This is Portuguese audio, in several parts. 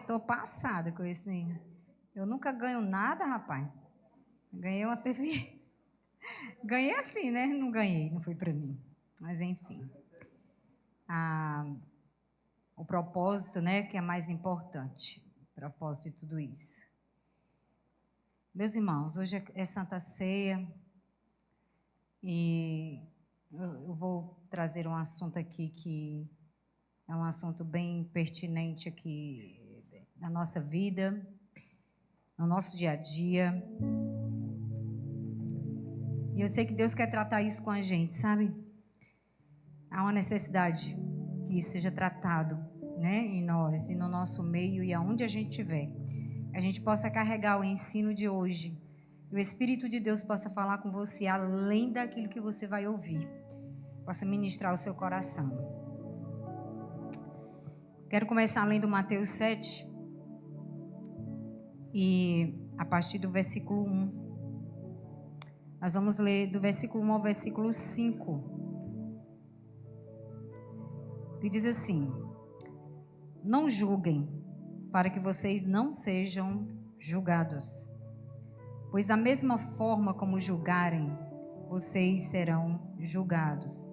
Tô passada com isso. Eu nunca ganho nada, rapaz. Ganhei uma TV. Ganhei assim, né? Não ganhei, não foi para mim. Mas, enfim. O propósito, né, que é mais importante. O propósito de tudo isso. Meus irmãos, hoje é Santa Ceia. E eu vou trazer um assunto aqui que é um assunto bem pertinente aqui na nossa vida, no nosso dia a dia. E eu sei que Deus quer tratar isso com a gente, sabe? Há uma necessidade que isso seja tratado, né, em nós e no nosso meio e aonde a gente estiver. A gente possa carregar o ensino de hoje. E o Espírito de Deus possa falar com você além daquilo que você vai ouvir. Possa ministrar o seu coração. Quero começar lendo Mateus 7. E a partir do versículo 1. Nós vamos ler do versículo 1 ao versículo 5. Que diz assim: Não julguem, para que vocês não sejam julgados. Pois da mesma forma como julgarem, vocês serão julgados.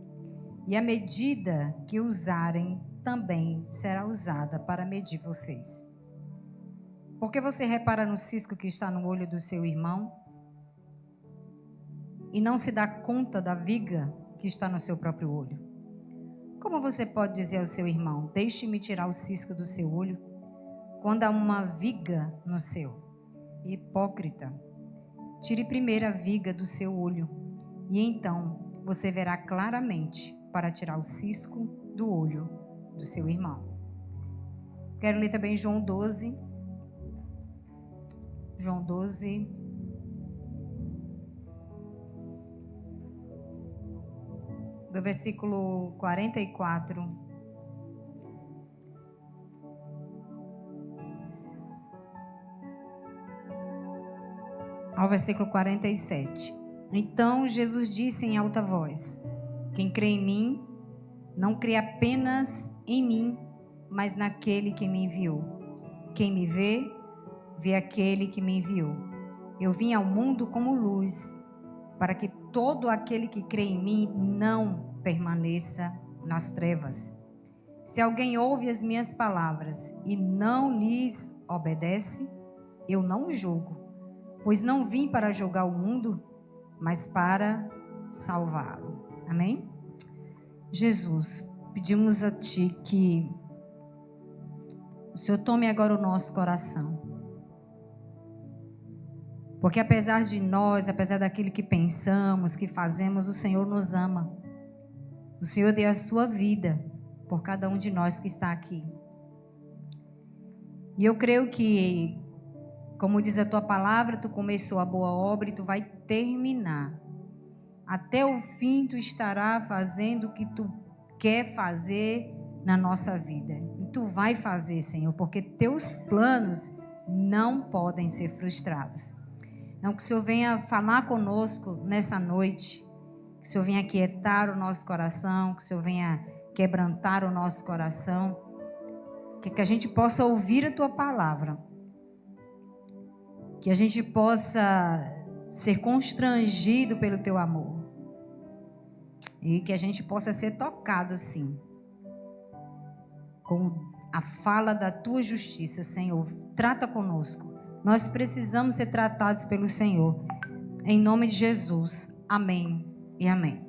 E a medida que usarem também será usada para medir vocês. Porque você repara no cisco que está no olho do seu irmão e não se dá conta da viga que está no seu próprio olho? Como você pode dizer ao seu irmão: deixe-me tirar o cisco do seu olho, quando há uma viga no seu? Hipócrita, tire primeiro a viga do seu olho, e então você verá claramente para tirar o cisco do olho do seu irmão. Quero ler também João 12. João 12. Do versículo 44 ao versículo 47. Então Jesus disse em alta voz: Quem crê em mim, não crê apenas em mim, mas naquele que me enviou. Quem me vê, vê aquele que me enviou. Eu vim ao mundo como luz, para que todo aquele que crê em mim não permaneça nas trevas. Se alguém ouve as minhas palavras e não lhes obedece, eu não o julgo, pois não vim para julgar o mundo, mas para salvá-lo. Amém? Jesus, pedimos a Ti que o Senhor tome agora o nosso coração. Porque apesar de nós, apesar daquilo que pensamos, que fazemos, o Senhor nos ama. O Senhor deu a sua vida por cada um de nós que está aqui. E eu creio que, como diz a Tua palavra, Tu começou a boa obra e Tu vai terminar. Até o fim Tu estará fazendo o que Tu quer fazer na nossa vida. E Tu vai fazer, Senhor, porque Teus planos não podem ser frustrados. Então, que o Senhor venha falar conosco nessa noite, que o Senhor venha aquietar o nosso coração, que o Senhor venha quebrantar o nosso coração, que a gente possa ouvir a Tua palavra, que a gente possa ser constrangido pelo Teu amor e que a gente possa ser tocado, sim, com a fala da Tua justiça. Senhor, trata conosco. Nós precisamos ser tratados pelo Senhor. Em nome de Jesus. Amém e amém.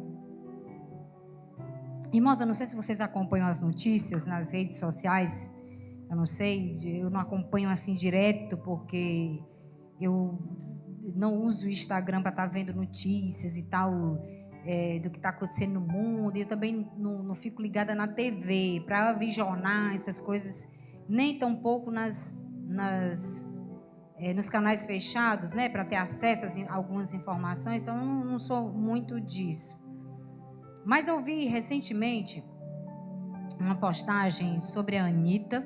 Irmãos, eu não sei se vocês acompanham as notícias nas redes sociais. Eu não sei, eu não acompanho assim direto, porque eu não uso o Instagram para estar vendo notícias e tal, do que está acontecendo no mundo. E eu também não fico ligada na TV para ver jornais, essas coisas, nem tampouco nos canais fechados, né, para ter acesso a algumas informações. Então, eu não sou muito disso. Mas eu vi recentemente uma postagem sobre a Anitta.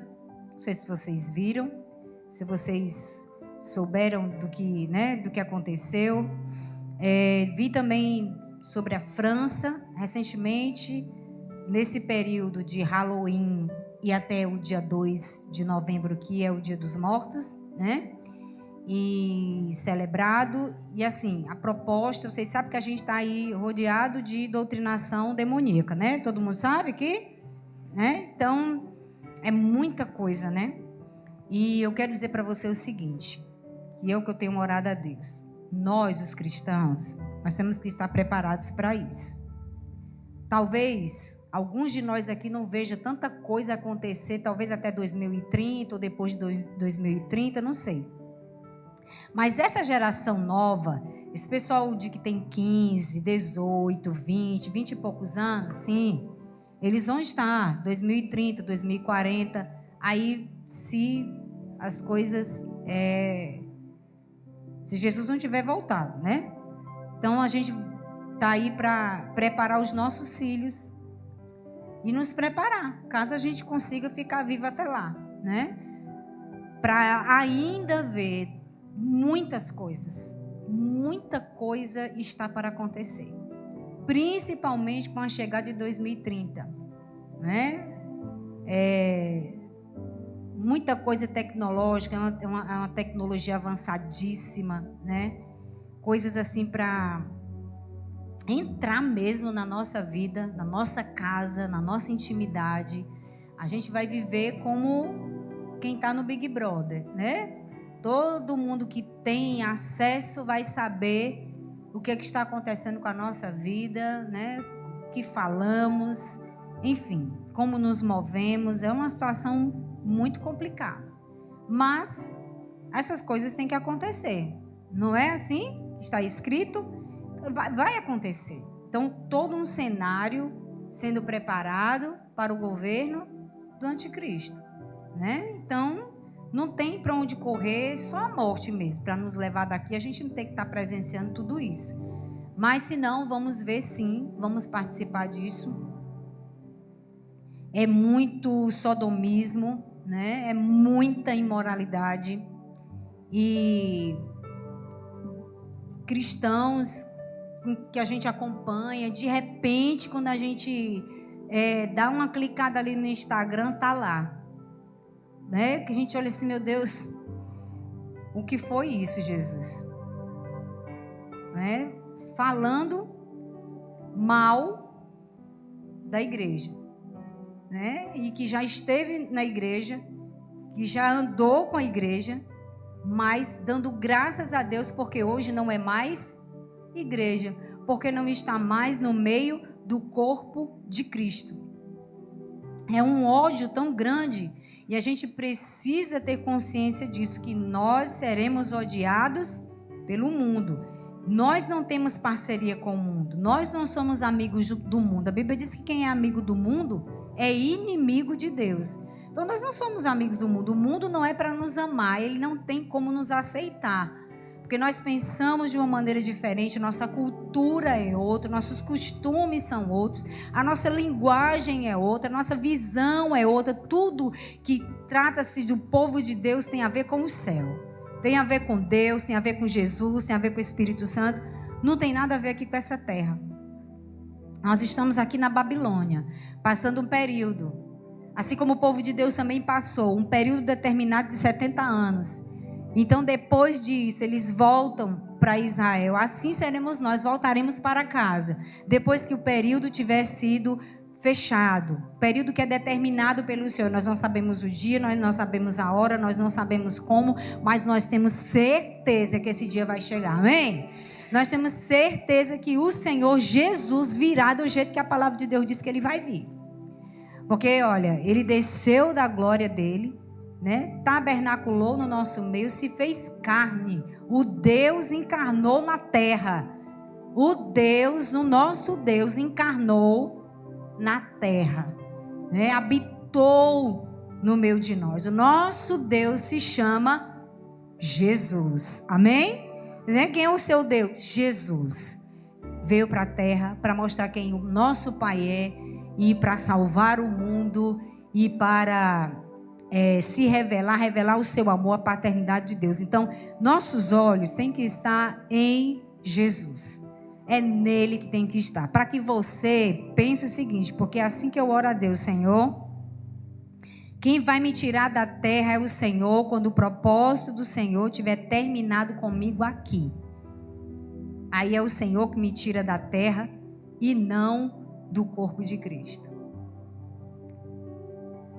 Não sei se vocês viram, se vocês souberam do que aconteceu. Vi também sobre a França, recentemente, nesse período de Halloween e até o dia 2 de novembro, que é o Dia dos Mortos, né? E celebrado. E assim, a proposta, vocês sabem que a gente está aí rodeado de doutrinação demoníaca, né? Todo mundo sabe que, né? Então, é muita coisa, né? E eu quero dizer para você o seguinte, que eu tenho orado a Deus. Nós, os cristãos, nós temos que estar preparados para isso. Talvez alguns de nós aqui não vejam tanta coisa acontecer, talvez até 2030 ou depois de 2030, não sei. Mas essa geração nova, esse pessoal de que tem 15, 18, 20 e poucos anos, sim, eles vão estar 2030, 2040, aí se as coisas, se Jesus não tiver voltado, né? Então a gente está aí para preparar os nossos filhos e nos preparar, caso a gente consiga ficar vivo até lá, né? Para ainda ver muitas coisas, muita coisa está para acontecer, principalmente com a chegada de 2030, né? Muita coisa tecnológica, é uma tecnologia avançadíssima, né? Coisas assim para entrar mesmo na nossa vida, na nossa casa, na nossa intimidade. A gente vai viver como quem está no Big Brother, né? Todo mundo que tem acesso vai saber o que está acontecendo com a nossa vida, né? O que falamos, enfim, como nos movemos. É uma situação muito complicada. Mas essas coisas têm que acontecer. Não é assim? Está escrito? Vai acontecer. Então, todo um cenário sendo preparado para o governo do anticristo, né? Então, não tem para onde correr, só a morte mesmo, para nos levar daqui. A gente não tem que estar presenciando tudo isso. Mas, se não, vamos ver sim, vamos participar disso. É muito sodomismo, né? É muita imoralidade. E cristãos que a gente acompanha, de repente, quando a gente dá uma clicada ali no Instagram, tá lá, né? Que a gente olha assim, meu Deus, o que foi isso, Jesus? Né? Falando mal da igreja, né? E que já esteve na igreja, que já andou com a igreja, mas dando graças a Deus porque hoje não é mais igreja, porque não está mais no meio do corpo de Cristo. É um ódio tão grande e a gente precisa ter consciência disso, que nós seremos odiados pelo mundo. Nós não temos parceria com o mundo, nós não somos amigos do mundo. A Bíblia diz que quem é amigo do mundo é inimigo de Deus. Então nós não somos amigos do mundo. O mundo não é para nos amar, ele não tem como nos aceitar. Porque nós pensamos de uma maneira diferente, nossa cultura é outra, nossos costumes são outros, a nossa linguagem é outra, a nossa visão é outra. Tudo que trata-se do povo de Deus tem a ver com o céu. Tem a ver com Deus, tem a ver com Jesus, tem a ver com o Espírito Santo. Não tem nada a ver aqui com essa terra. Nós estamos aqui na Babilônia, passando um período, assim como o povo de Deus também passou, um período determinado de 70 anos. Então, depois disso, eles voltam para Israel. Assim seremos nós, voltaremos para casa. Depois que o período tiver sido fechado. Período que é determinado pelo Senhor. Nós não sabemos o dia, nós não sabemos a hora, nós não sabemos como, mas nós temos certeza que esse dia vai chegar. Amém? Nós temos certeza que o Senhor Jesus virá do jeito que a palavra de Deus diz que ele vai vir. Porque, olha, ele desceu da glória dele, né? Tabernaculou no nosso meio, se fez carne. O Deus encarnou na terra. O Deus, o nosso Deus, encarnou na terra, né? Habitou no meio de nós. O nosso Deus se chama Jesus. Amém? Quem é o seu Deus? Jesus. Veio para a terra para mostrar quem o nosso Pai é, e para salvar o mundo e para se revelar o seu amor, a paternidade de Deus. Então, nossos olhos têm que estar em Jesus. É nele que tem que estar. Para que você pense o seguinte, porque é assim que eu oro a Deus: Senhor, Quem vai me tirar da terra é o Senhor, quando o propósito do Senhor tiver terminado comigo aqui. Aí é o Senhor que me tira da terra e não do corpo de Cristo.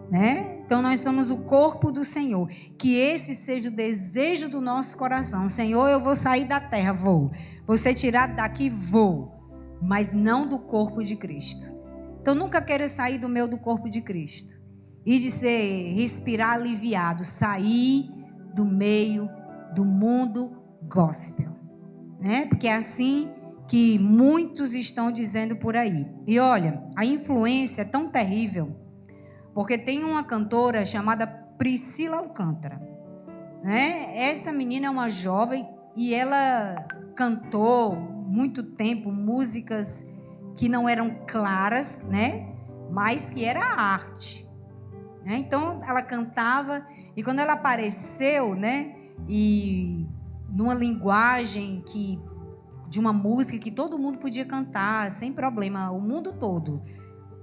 Né? Então nós somos o corpo do Senhor. Que esse seja o desejo do nosso coração. Senhor, eu vou sair da terra, vou. Vou ser tirado daqui, vou. Mas não do corpo de Cristo. Então nunca queira sair do corpo de Cristo. E de ser, respirar aliviado. Sair do meio do mundo gospel. Né? Porque é assim que muitos estão dizendo por aí. E olha, a influência é tão terrível. Porque tem uma cantora chamada Priscila Alcântara. Né? Essa menina é uma jovem e ela cantou muito tempo músicas que não eram claras, né? Mas que era arte. Né? Então ela cantava e quando ela apareceu, né? E numa linguagem de uma música que todo mundo podia cantar sem problema, o mundo todo.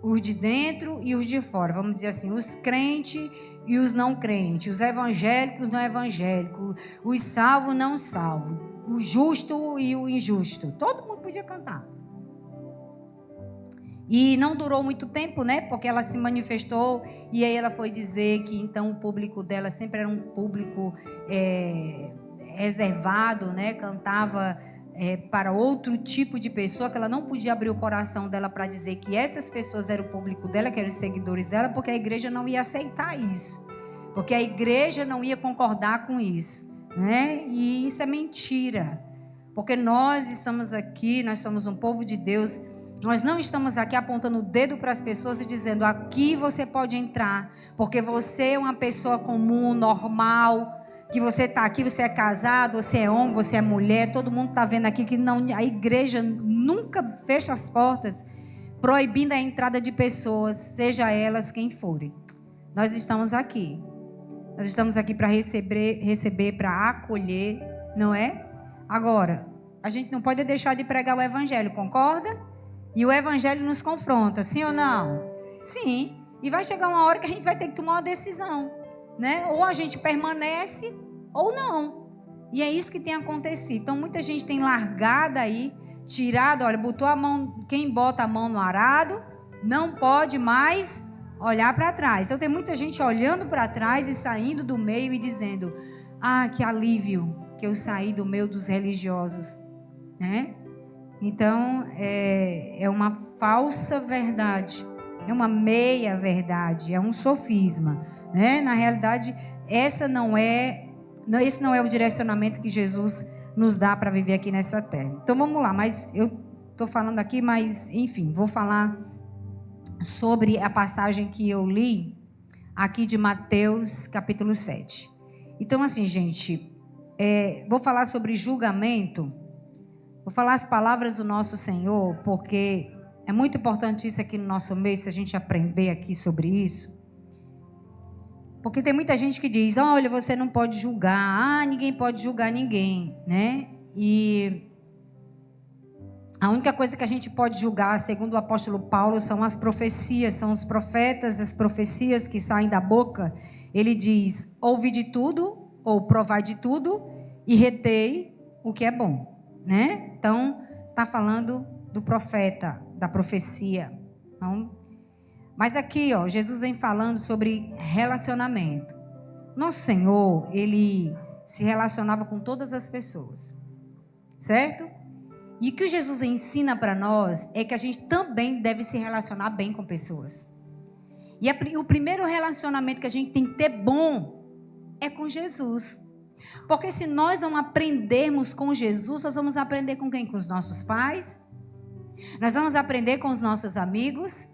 Os de dentro e os de fora, vamos dizer assim, os crentes e os não crentes, os evangélicos e não evangélicos, os salvos e não salvos, o justo e o injusto, todo mundo podia cantar. E não durou muito tempo, né, porque ela se manifestou e aí ela foi dizer que então o público dela sempre era um público reservado, né, cantava para outro tipo de pessoa, que ela não podia abrir o coração dela para dizer que essas pessoas eram o público dela, que eram os seguidores dela, porque a igreja não ia aceitar isso, porque a igreja não ia concordar com isso, né? E isso é mentira, porque nós estamos aqui, nós somos um povo de Deus, nós não estamos aqui apontando o dedo para as pessoas e dizendo, aqui você pode entrar, porque você é uma pessoa comum, normal, que você está aqui, você é casado, você é homem, você é mulher, todo mundo está vendo aqui que não, a igreja nunca fecha as portas, proibindo a entrada de pessoas, seja elas quem forem. Nós estamos aqui para receber, para acolher, não é? Agora, a gente não pode deixar de pregar o evangelho, concorda? E o evangelho nos confronta, sim ou não? Sim, e vai chegar uma hora que a gente vai ter que tomar uma decisão, né? Ou a gente permanece ou não. E é isso que tem acontecido. Então muita gente tem largado aí, tirado, olha, botou a mão, quem bota a mão no arado não pode mais olhar para trás. Então tem muita gente olhando para trás e saindo do meio e dizendo, que alívio que eu saí do meio dos religiosos, né? Então é uma falsa verdade, é uma meia verdade, é um sofisma, né? Na realidade, esse não é o direcionamento que Jesus nos dá para viver aqui nessa terra. Então vamos lá, mas eu estou falando aqui, mas enfim, vou falar sobre a passagem que eu li aqui de Mateus capítulo 7. Então assim, gente, vou falar sobre julgamento, vou falar as palavras do nosso Senhor, porque é muito importante isso aqui no nosso meio, se a gente aprender aqui sobre isso. Porque tem muita gente que diz, olha, você não pode julgar, ninguém pode julgar ninguém, né? E a única coisa que a gente pode julgar, segundo o apóstolo Paulo, são as profecias, são os profetas, as profecias que saem da boca. Ele diz, ouvi de tudo, ou provai de tudo, e retei o que é bom, né? Então, está falando do profeta, da profecia. Então, mas aqui, Jesus vem falando sobre relacionamento. Nosso Senhor, Ele se relacionava com todas as pessoas, certo? E o que Jesus ensina para nós é que a gente também deve se relacionar bem com pessoas. E o primeiro relacionamento que a gente tem que ter bom é com Jesus. Porque se nós não aprendermos com Jesus, nós vamos aprender com quem? Com os nossos pais? Nós vamos aprender com os nossos amigos?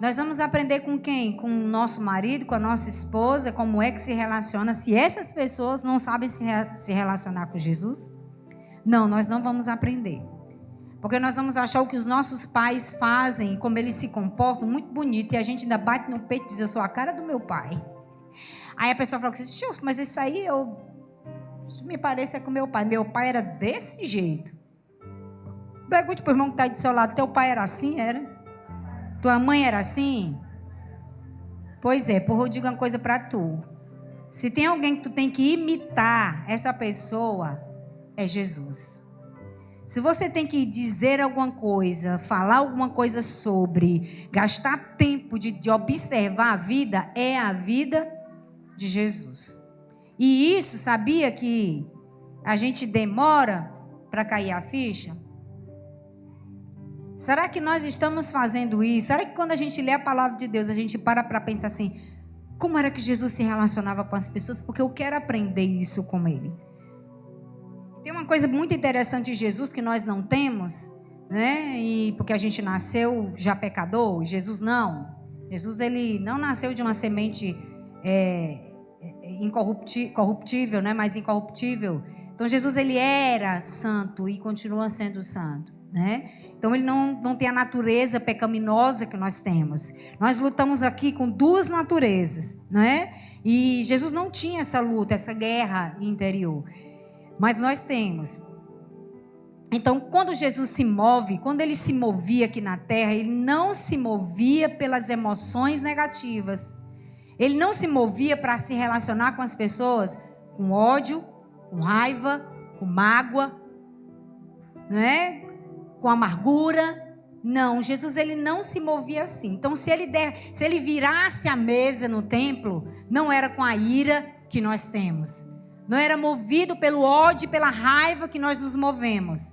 Nós vamos aprender com quem? Com o nosso marido, com a nossa esposa, como é que se relaciona, se essas pessoas não sabem se relacionar com Jesus? Não, nós não vamos aprender. Porque nós vamos achar o que os nossos pais fazem, como eles se comportam, muito bonito, e a gente ainda bate no peito e diz, eu sou a cara do meu pai. Aí a pessoa fala assim, mas isso aí isso me parece com meu pai. Meu pai era desse jeito. Pergunte para o irmão que está do seu lado, teu pai era assim, era? Tua mãe era assim? Pois é, porra, eu digo uma coisa para tu. Se tem alguém que tu tem que imitar, essa pessoa é Jesus. Se você tem que dizer alguma coisa, falar alguma coisa sobre, gastar tempo de observar a vida, é a vida de Jesus. E isso, sabia que a gente demora para cair a ficha? Será que nós estamos fazendo isso? Será que quando a gente lê a palavra de Deus, a gente para pensar assim, como era que Jesus se relacionava com as pessoas? Porque eu quero aprender isso com ele. Tem uma coisa muito interessante de Jesus que nós não temos, né? E porque a gente nasceu já pecador, Jesus não. Jesus, ele não nasceu de uma semente incorruptível, né? Mas incorruptível. Então Jesus, ele era santo e continua sendo santo, né? Então ele não tem a natureza pecaminosa que nós temos. Nós lutamos aqui com duas naturezas, né? E Jesus não tinha essa luta, essa guerra interior. Mas nós temos. Então, quando Jesus se move, quando ele se movia aqui na terra, ele não se movia pelas emoções negativas. Ele não se movia para se relacionar com as pessoas com ódio, com raiva, com mágoa, né? Com amargura. Não, Jesus, ele não se movia assim. Então, se ele virasse a mesa no templo, não era com a ira que nós temos. Não era movido pelo ódio e pela raiva que nós nos movemos.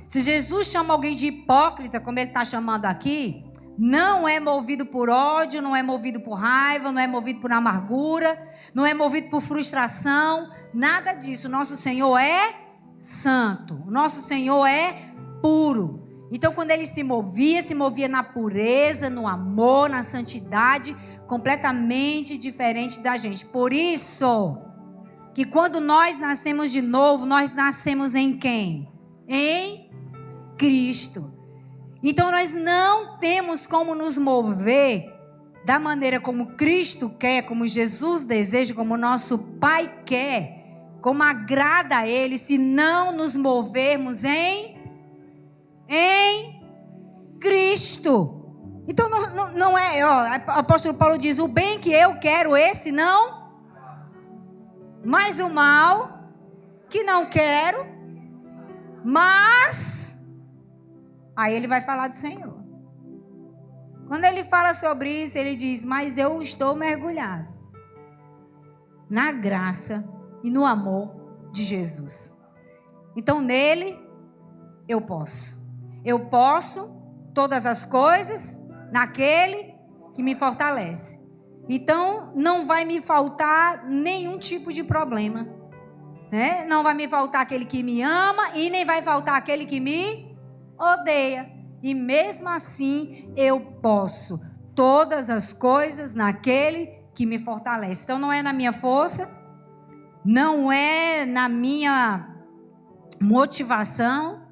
Se Jesus chama alguém de hipócrita, como ele está chamando aqui, não é movido por ódio, não é movido por raiva, não é movido por amargura, não é movido por frustração, nada disso. Nosso Senhor é santo, nosso Senhor é puro. Então, quando ele se movia na pureza, no amor, na santidade, completamente diferente da gente. Por isso que quando nós nascemos de novo, nós nascemos em quem? Em Cristo. Então nós não temos como nos mover da maneira como Cristo quer, como Jesus deseja, como nosso Pai quer, como agrada a Ele, se não nos movermos em Cristo. Então não é, ó, o apóstolo Paulo diz, o bem que eu quero, esse não, mas o mal que não quero, mas aí ele vai falar do Senhor. Quando ele fala sobre isso, ele diz, mas eu estou mergulhado na graça e no amor de Jesus. Então nele eu posso todas as coisas naquele que me fortalece. Então não vai me faltar nenhum tipo de problema, né? Não vai me faltar aquele que me ama e nem vai faltar aquele que me odeia. E mesmo assim eu posso todas as coisas naquele que me fortalece. Então não é na minha força, não é na minha motivação,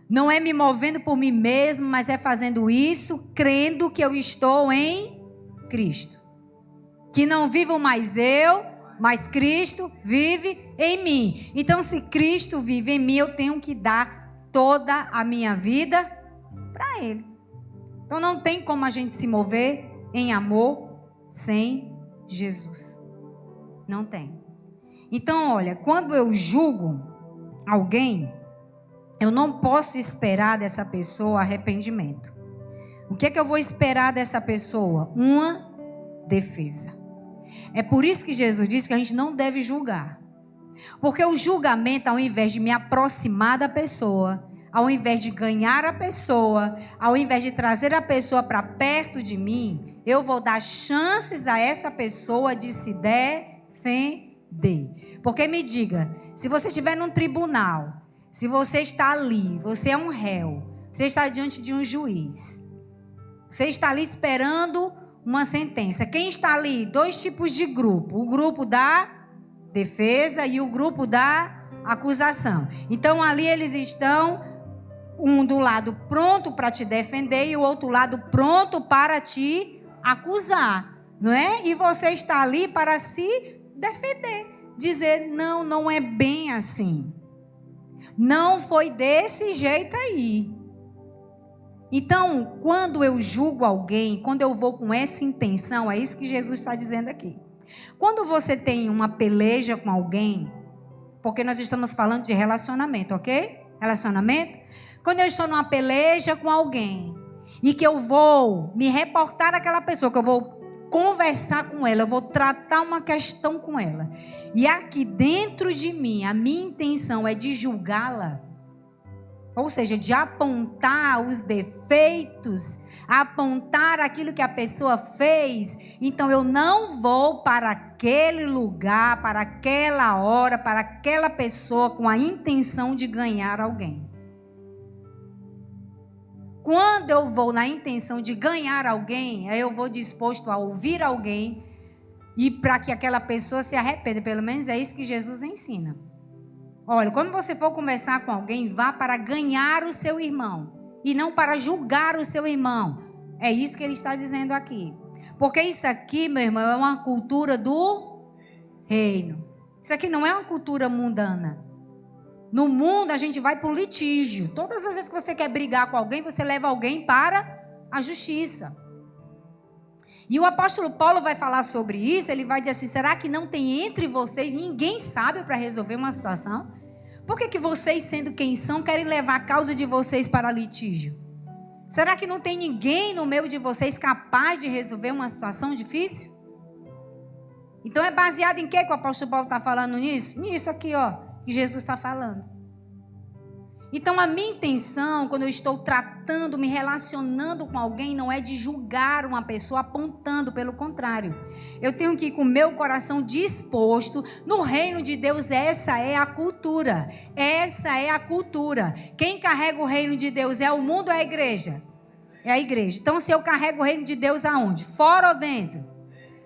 não é me movendo por mim mesmo, mas é fazendo isso crendo que eu estou em Cristo. Que não vivo mais eu, mas Cristo vive em mim. Então, se Cristo vive em mim, eu tenho que dar toda a minha vida para Ele. Então, não tem como a gente se mover em amor sem Jesus. Não tem. Então, olha, quando eu julgo alguém, eu não posso esperar dessa pessoa arrependimento. O que é que eu vou esperar dessa pessoa? Uma defesa. É por isso que Jesus disse que a gente não deve julgar. Porque o julgamento, ao invés de me aproximar da pessoa, ao invés de ganhar a pessoa, ao invés de trazer a pessoa para perto de mim, eu vou dar chances a essa pessoa de se defender. Porque me diga, se você estiver num tribunal, se você está ali, você é um réu, você está diante de um juiz, você está ali esperando uma sentença. Quem está ali? Dois tipos de grupo. O grupo da defesa e o grupo da acusação. Então ali eles estão, um do lado pronto para te defender e o outro lado pronto para te acusar, não é? E você está ali para se defender. Dizer, não, não é bem assim. Não foi desse jeito aí. Então, quando eu julgo alguém, quando eu vou com essa intenção, é isso que Jesus está dizendo aqui. Quando você tem uma peleja com alguém, porque nós estamos falando de relacionamento, ok? Relacionamento. Quando eu estou numa peleja com alguém e que eu vou me reportar àquela pessoa, que eu vou conversar com ela, eu vou tratar uma questão com ela, e aqui dentro de mim, a minha intenção é de julgá-la, ou seja, de apontar os defeitos, apontar aquilo que a pessoa fez, então eu não vou para aquele lugar, para aquela hora, para aquela pessoa com a intenção de ganhar alguém. Quando eu vou na intenção de ganhar alguém, aí eu vou disposto a ouvir alguém e para que aquela pessoa se arrependa. Pelo menos é isso que Jesus ensina. Olha, quando você for conversar com alguém, vá para ganhar o seu irmão e não para julgar o seu irmão. É isso que ele está dizendo aqui. Porque isso aqui, meu irmão, é uma cultura do reino. Isso aqui não é uma cultura mundana. No mundo, a gente vai para o litígio. Todas as vezes que você quer brigar com alguém, você leva alguém para a justiça. E o apóstolo Paulo vai falar sobre isso. Ele vai dizer assim: será que não tem entre vocês ninguém sábio para resolver uma situação? Por que vocês, sendo quem são, querem levar a causa de vocês para litígio? Será que não tem ninguém no meio de vocês capaz de resolver uma situação difícil? Então é baseado em que o apóstolo Paulo está falando nisso? Nisso aqui, ó. Que Jesus está falando. Então a minha intenção, quando eu estou tratando, me relacionando com alguém, não é de julgar uma pessoa apontando, pelo contrário. Eu tenho que ir com o meu coração disposto. No reino de Deus, essa é a cultura. Essa é a cultura. Quem carrega o reino de Deus é o mundo ou é a igreja? É a igreja. Então se eu carrego o reino de Deus aonde? Fora ou dentro?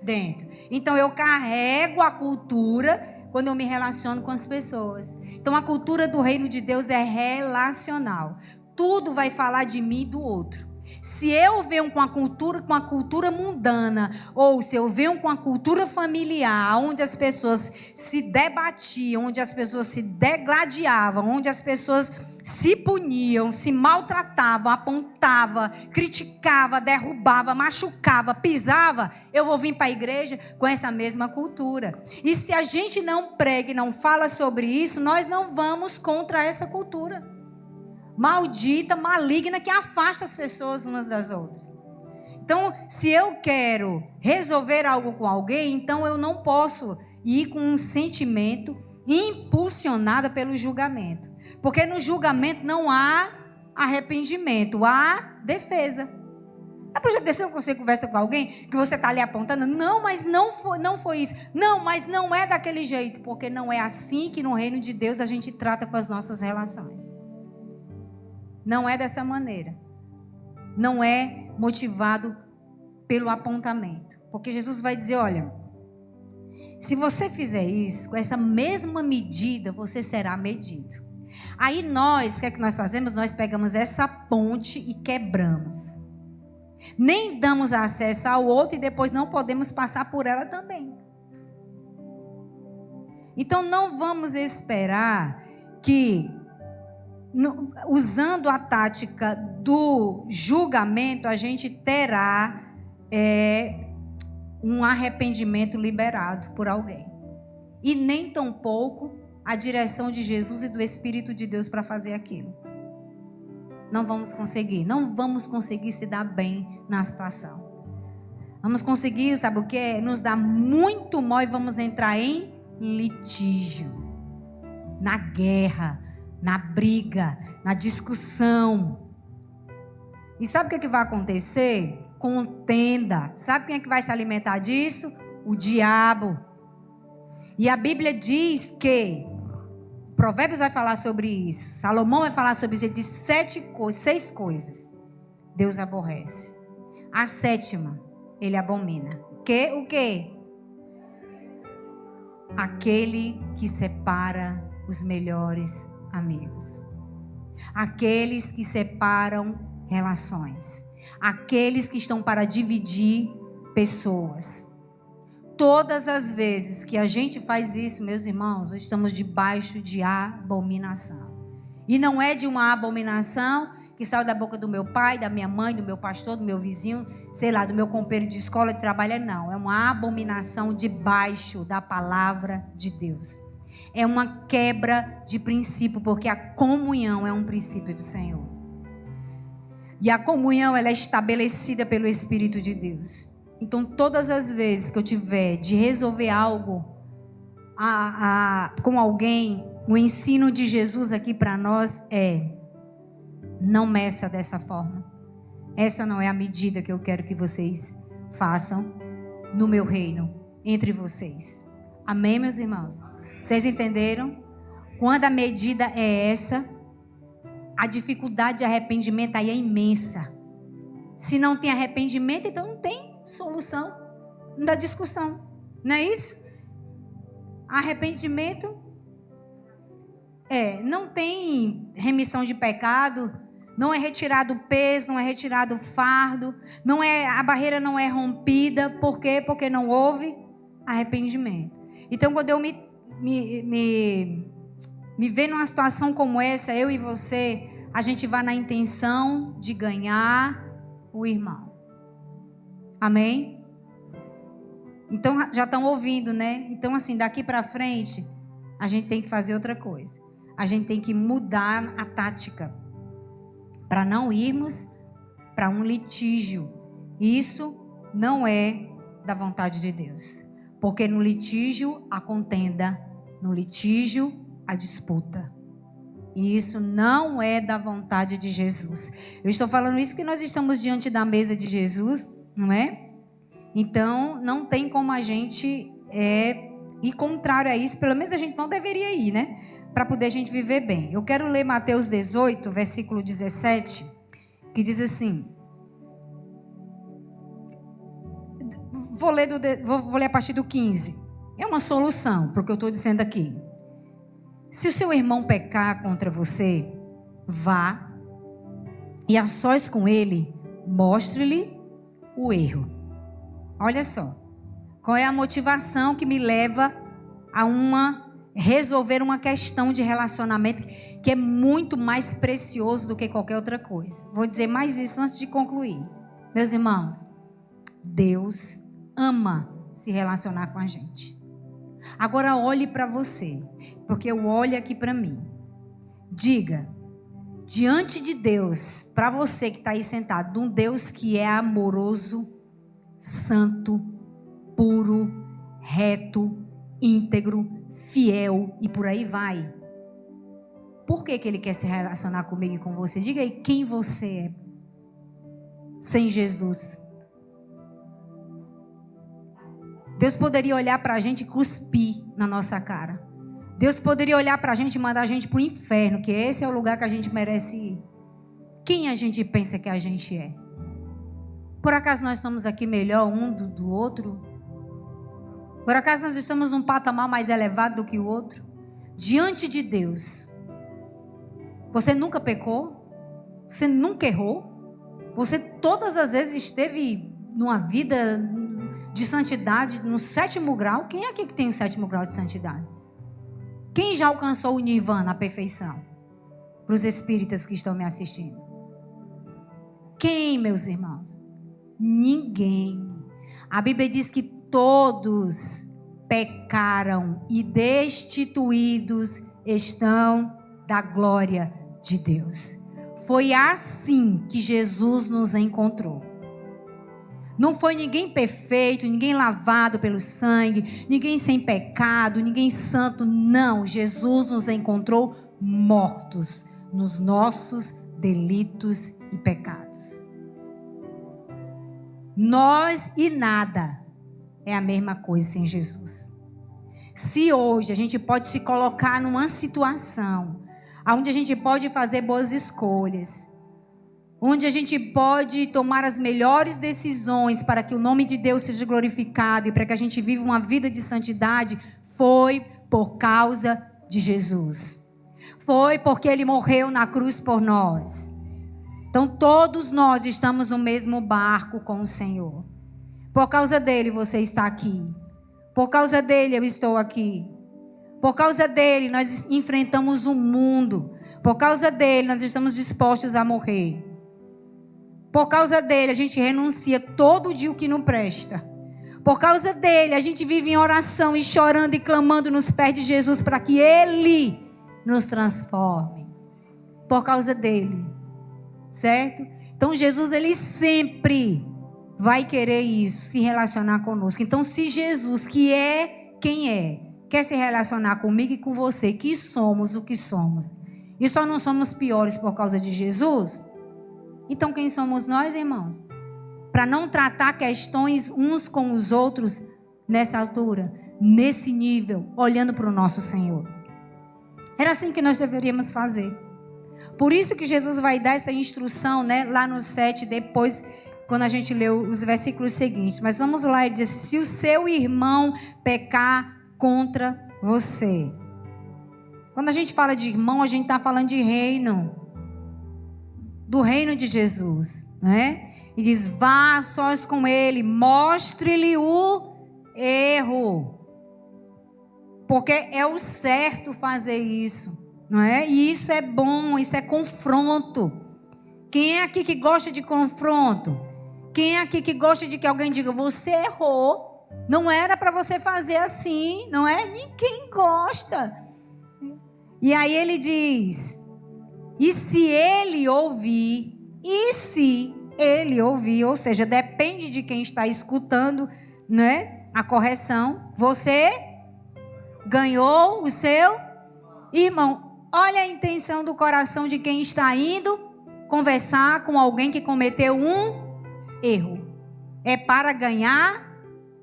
Dentro. Então eu carrego a cultura quando eu me relaciono com as pessoas. Então a cultura do reino de Deus é relacional. Tudo vai falar de mim e do outro. Se eu venho com a cultura mundana, ou se eu venho com a cultura familiar, onde as pessoas se debatiam, onde as pessoas se degladiavam, onde as pessoas se puniam, se maltratavam, apontavam, criticavam, derrubavam, machucavam, pisavam, eu vou vir para a igreja com essa mesma cultura. E se a gente não prega e não fala sobre isso, nós não vamos contra essa cultura maldita, maligna, que afasta as pessoas umas das outras. Então, se eu quero resolver algo com alguém, então eu não posso ir com um sentimento impulsionado pelo julgamento. Porque no julgamento não há arrependimento, há defesa. Já desceu que você conversa com alguém, que você está ali apontando, não, mas não foi isso. Não, mas não é daquele jeito. Porque não é assim que no reino de Deus a gente trata com as nossas relações. Não é dessa maneira. Não é motivado pelo apontamento. Porque Jesus vai dizer, olha, se você fizer isso, com essa mesma medida, você será medido. Aí nós, o que é que nós fazemos? Nós pegamos essa ponte e quebramos. Nem damos acesso ao outro e depois não podemos passar por ela também. Então não vamos esperar que, usando a tática do julgamento, a gente terá um arrependimento liberado por alguém. E nem tampouco a direção de Jesus e do Espírito de Deus para fazer aquilo. Não vamos conseguir se dar bem na situação. Vamos conseguir, sabe o que? Nos dar muito mal e vamos entrar em litígio, na guerra, na briga, na discussão. E sabe o que vai acontecer? Contenda. Sabe quem é que vai se alimentar disso? O diabo. E a Bíblia diz que, Provérbios vai falar sobre isso, Salomão vai falar sobre isso, ele diz 6 coisas Deus aborrece. A 7ª, ele abomina. O quê? Aquele que separa os melhores amigos. Aqueles que separam relações. Aqueles que estão para dividir pessoas. Todas as vezes que a gente faz isso, meus irmãos, estamos debaixo de abominação. E não é de uma abominação que saiu da boca do meu pai, da minha mãe, do meu pastor, do meu vizinho, sei lá, do meu companheiro de escola, de trabalho, não. É uma abominação debaixo da palavra de Deus. É uma quebra de princípio, porque a comunhão é um princípio do Senhor. E a comunhão, ela é estabelecida pelo Espírito de Deus. Então, todas as vezes que eu tiver de resolver algo com alguém, o ensino de Jesus aqui para nós é: não meça dessa forma. Essa não é a medida que eu quero que vocês façam no meu reino, entre vocês. Amém, meus irmãos? Vocês entenderam? Quando a medida é essa, a dificuldade de arrependimento aí é imensa. Se não tem arrependimento, então não tem solução da discussão. Não é isso? Arrependimento não tem remissão de pecado, não é retirado o peso, não é retirado o fardo, a barreira não é rompida. Por quê? Porque não houve arrependimento. Então, quando eu me ver numa situação como essa, eu e você, a gente vai na intenção de ganhar o irmão. Amém? Então, já estão ouvindo, né? Então, assim, daqui para frente, a gente tem que fazer outra coisa. A gente tem que mudar a tática para não irmos para um litígio. Isso não é da vontade de Deus. Porque no litígio, a contenda. No litígio, a disputa. E isso não é da vontade de Jesus. Eu estou falando isso porque nós estamos diante da mesa de Jesus, não é? Então, não tem como a gente ir contrário a isso. Pelo menos a gente não deveria ir, né? Para poder a gente viver bem. Eu quero ler Mateus 18, versículo 17, que diz assim. Vou ler a partir do 15. É uma solução para o que eu estou dizendo aqui. Se o seu irmão pecar contra você, vá e a sós com ele, mostre-lhe o erro. Olha só. Qual é a motivação que me leva a resolver uma questão de relacionamento que é muito mais precioso do que qualquer outra coisa. Vou dizer mais isso antes de concluir. Meus irmãos, Deus ama se relacionar com a gente. Agora olhe para você, porque eu olho aqui para mim. Diga, diante de Deus, para você que está aí sentado, de um Deus que é amoroso, santo, puro, reto, íntegro, fiel e por aí vai. Por que Ele quer se relacionar comigo e com você? Diga aí quem você é sem Jesus. Deus poderia olhar para a gente e cuspir na nossa cara. Deus poderia olhar para a gente e mandar a gente para o inferno, que esse é o lugar que a gente merece ir. Quem a gente pensa que a gente é? Por acaso nós somos aqui melhor um do outro? Por acaso nós estamos num patamar mais elevado do que o outro? Diante de Deus, você nunca pecou? Você nunca errou? Você todas as vezes esteve numa vida de santidade no 7º grau? Quem é aqui que tem o 7º grau de santidade? Quem já alcançou o nirvana, a perfeição? Para os espíritas que estão me assistindo. Quem, meus irmãos? Ninguém. A Bíblia diz que todos pecaram e destituídos estão da glória de Deus. Foi assim que Jesus nos encontrou. Não foi ninguém perfeito, ninguém lavado pelo sangue, ninguém sem pecado, ninguém santo. Não, Jesus nos encontrou mortos nos nossos delitos e pecados. Nós e nada é a mesma coisa sem Jesus. Se hoje a gente pode se colocar numa situação onde a gente pode fazer boas escolhas, onde a gente pode tomar as melhores decisões para que o nome de Deus seja glorificado e para que a gente viva uma vida de santidade, foi por causa de Jesus. Foi porque Ele morreu na cruz por nós. Então todos nós estamos no mesmo barco com o Senhor. Por causa dele você está aqui. Por causa dele eu estou aqui. Por causa dele nós enfrentamos o mundo. Por causa dele, nós estamos dispostos a morrer. Por causa dele, a gente renuncia todo dia o que não presta. Por causa dele, a gente vive em oração e chorando e clamando nos pés de Jesus para que ele nos transforme. Por causa dele. Certo? Então, Jesus, ele sempre vai querer isso, se relacionar conosco. Então, se Jesus, que é quem é, quer se relacionar comigo e com você, que somos o que somos, e só não somos piores por causa de Jesus, então quem somos nós, irmãos? Para não tratar questões uns com os outros nessa altura, nesse nível, olhando para o nosso Senhor. Era assim que nós deveríamos fazer. Por isso que Jesus vai dar essa instrução, né, lá no 7, depois, quando a gente leu os versículos seguintes. Mas vamos lá, ele diz: se o seu irmão pecar contra você. Quando a gente fala de irmão, a gente está falando de reino. Do reino de Jesus, né? E diz: vá a sós com ele, mostre-lhe o erro. Porque é o certo fazer isso, não é? E isso é bom, isso é confronto. Quem é aqui que gosta de confronto? Quem é aqui que gosta de que alguém diga: você errou, não era para você fazer assim, não é? Ninguém gosta. E aí ele diz: e se ele ouvir, ou seja, depende de quem está escutando, né, a correção, você ganhou o seu irmão. Olha a intenção do coração de quem está indo conversar com alguém que cometeu um erro. É para ganhar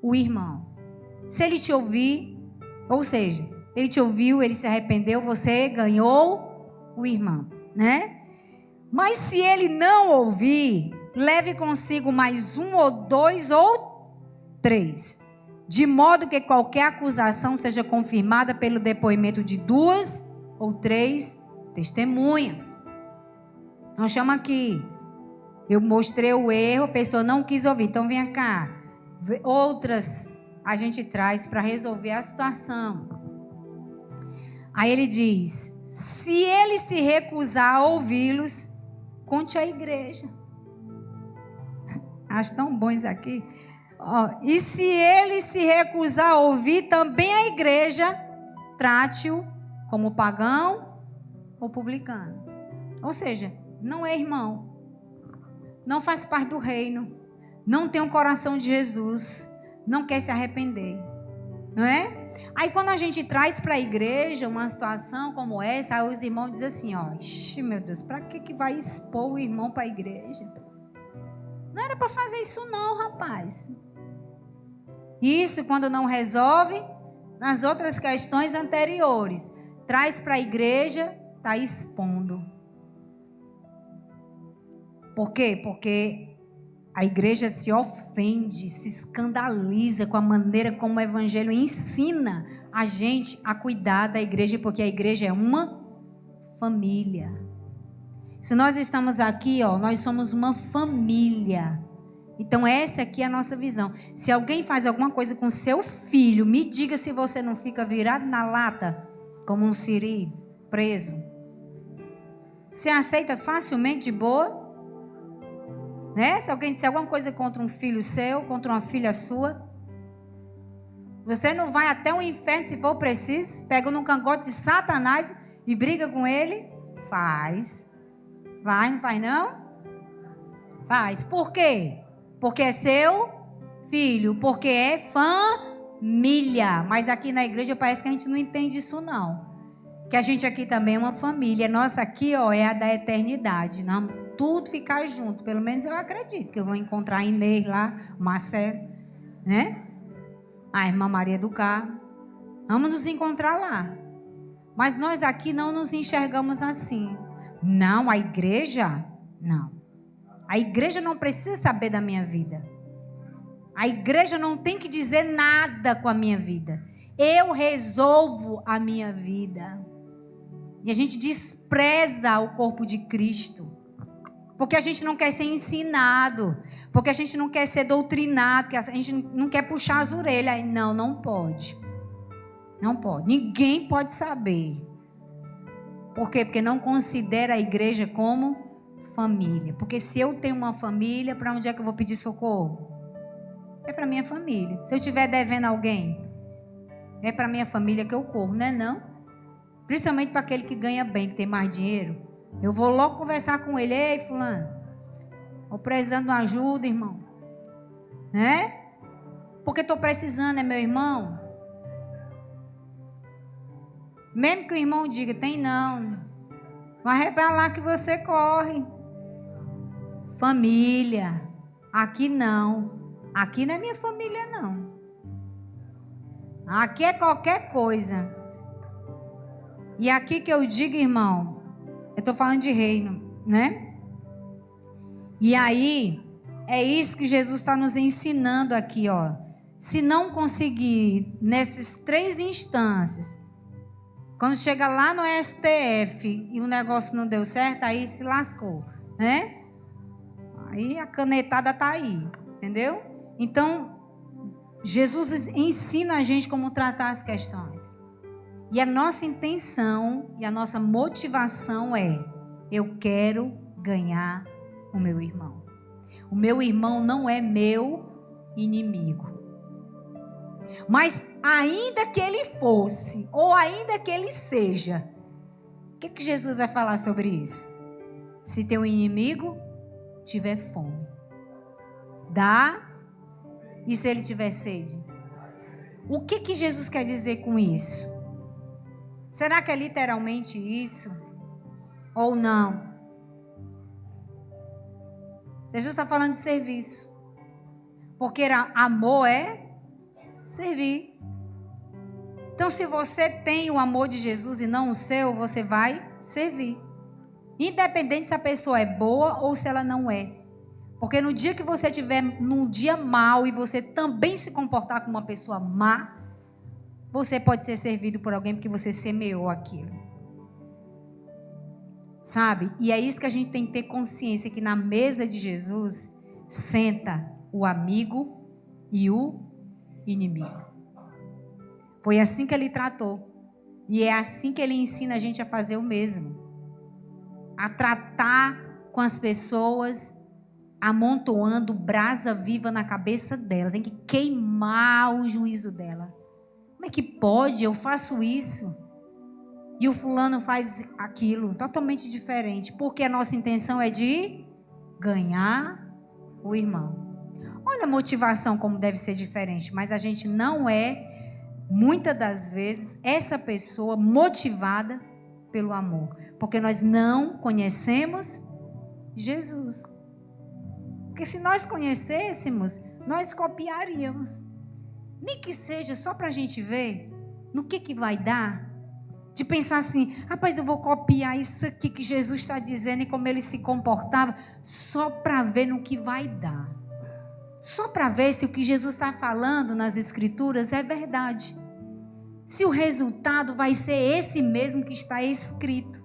o irmão. Se ele te ouvir, ou seja, ele te ouviu, ele se arrependeu, você ganhou o irmão, né? Mas se ele não ouvir, leve consigo mais 1 ou 2 ou 3, de modo que qualquer acusação seja confirmada pelo depoimento de 2 ou 3 testemunhas. Então chama aqui. Eu mostrei o erro, a pessoa não quis ouvir. Então vem cá. Outras a gente traz para resolver a situação. Aí ele diz: se ele se recusar a ouvi-los, conte à igreja. Acho tão bom isso aqui. E se ele se recusar a ouvir, também a igreja, trate-o como pagão ou publicano. Ou seja, não é irmão, não faz parte do reino, não tem um coração de Jesus, não quer se arrepender, não é? Aí quando a gente traz para a igreja uma situação como essa, aí os irmãos dizem assim: ó, ixi, meu Deus, para que vai expor o irmão para a igreja? Não era para fazer isso não, rapaz. Isso quando não resolve nas outras questões anteriores, traz para a igreja, está expondo. Por quê? Porque a igreja se ofende, se escandaliza com a maneira como o evangelho ensina a gente a cuidar da igreja, porque a igreja é uma família. Se nós estamos aqui, ó, nós somos uma família. Então essa aqui é a nossa visão. Se alguém faz alguma coisa com seu filho, me diga se você não fica virado na lata como um siri preso. Você aceita facilmente de boa? Né? Se alguém disser alguma coisa contra um filho seu, contra uma filha sua, você não vai até o inferno se for preciso? Pega num cangote de Satanás e briga com ele? Faz. Vai, não faz não? Faz. Por quê? Porque é seu filho, porque é família. Mas aqui na igreja parece que a gente não entende isso não. Que a gente aqui também é uma família. Nossa aqui, ó, é a da eternidade. Não, tudo ficar junto. Pelo menos eu acredito que eu vou encontrar a Inês lá, o Marcelo, né? A irmã Maria do Carmo. Vamos nos encontrar lá. Mas nós aqui não nos enxergamos assim. Não, a igreja, não. A igreja não precisa saber da minha vida. A igreja não tem que dizer nada com a minha vida. Eu resolvo a minha vida. E a gente despreza o corpo de Cristo. Porque a gente não quer ser ensinado. Porque a gente não quer ser doutrinado. Porque a gente não quer puxar as orelhas. Não, não pode. Não pode. Ninguém pode saber. Por quê? Porque não considera a igreja como família. Porque se eu tenho uma família, para onde é que eu vou pedir socorro? É para minha família. Se eu estiver devendo alguém, é para minha família que eu corro, né? Não? Principalmente para aquele que ganha bem, que tem mais dinheiro. Eu vou logo conversar com ele. Ei, fulano, estou precisando de uma ajuda, irmão. Né? Porque estou precisando, é meu irmão. Mesmo que o irmão diga, tem não. Mas é para lá que você corre. Família. Aqui não. Aqui não é minha família, não. Aqui é qualquer coisa. E aqui que eu digo, irmão, eu estou falando de reino, né? E aí, é isso que Jesus está nos ensinando aqui, ó. Se não conseguir nessas 3 instâncias, quando chega lá no STF e o negócio não deu certo, aí se lascou, né? Aí a canetada tá aí, entendeu? Então, Jesus ensina a gente como tratar as questões. E a nossa intenção e a nossa motivação é: eu quero ganhar o meu irmão. O meu irmão não é meu inimigo. Mas ainda que ele fosse, ou ainda que ele seja, o que Jesus vai falar sobre isso? Se teu inimigo tiver fome, dá. E se ele tiver sede? O que Jesus quer dizer com isso? Será que é literalmente isso? Ou não? Jesus está falando de serviço. Porque amor é servir. Então, se você tem o amor de Jesus e não o seu, você vai servir. Independente se a pessoa é boa ou se ela não é. Porque no dia que você estiver num dia mau e você também se comportar como uma pessoa má, você pode ser servido por alguém porque você semeou aquilo. Sabe? E é isso que a gente tem que ter consciência, que na mesa de Jesus senta o amigo e o inimigo. Foi assim que ele tratou. E é assim que ele ensina a gente a fazer o mesmo. A tratar com as pessoas amontoando brasa viva na cabeça dela. Tem que queimar o juízo dela. Como é que pode? Eu faço isso e o fulano faz aquilo. Totalmente diferente. Porque a nossa intenção é de ganhar o irmão. Olha a motivação como deve ser diferente. Mas a gente não é, muitas das vezes, essa pessoa motivada pelo amor. Porque nós não conhecemos Jesus. Porque se nós conhecêssemos, nós copiaríamos. Nem que seja só para a gente ver no que vai dar. De pensar assim, rapaz, eu vou copiar isso aqui que Jesus está dizendo e como ele se comportava, só para ver no que vai dar. Só para ver se o que Jesus está falando nas Escrituras é verdade. Se o resultado vai ser esse mesmo que está escrito.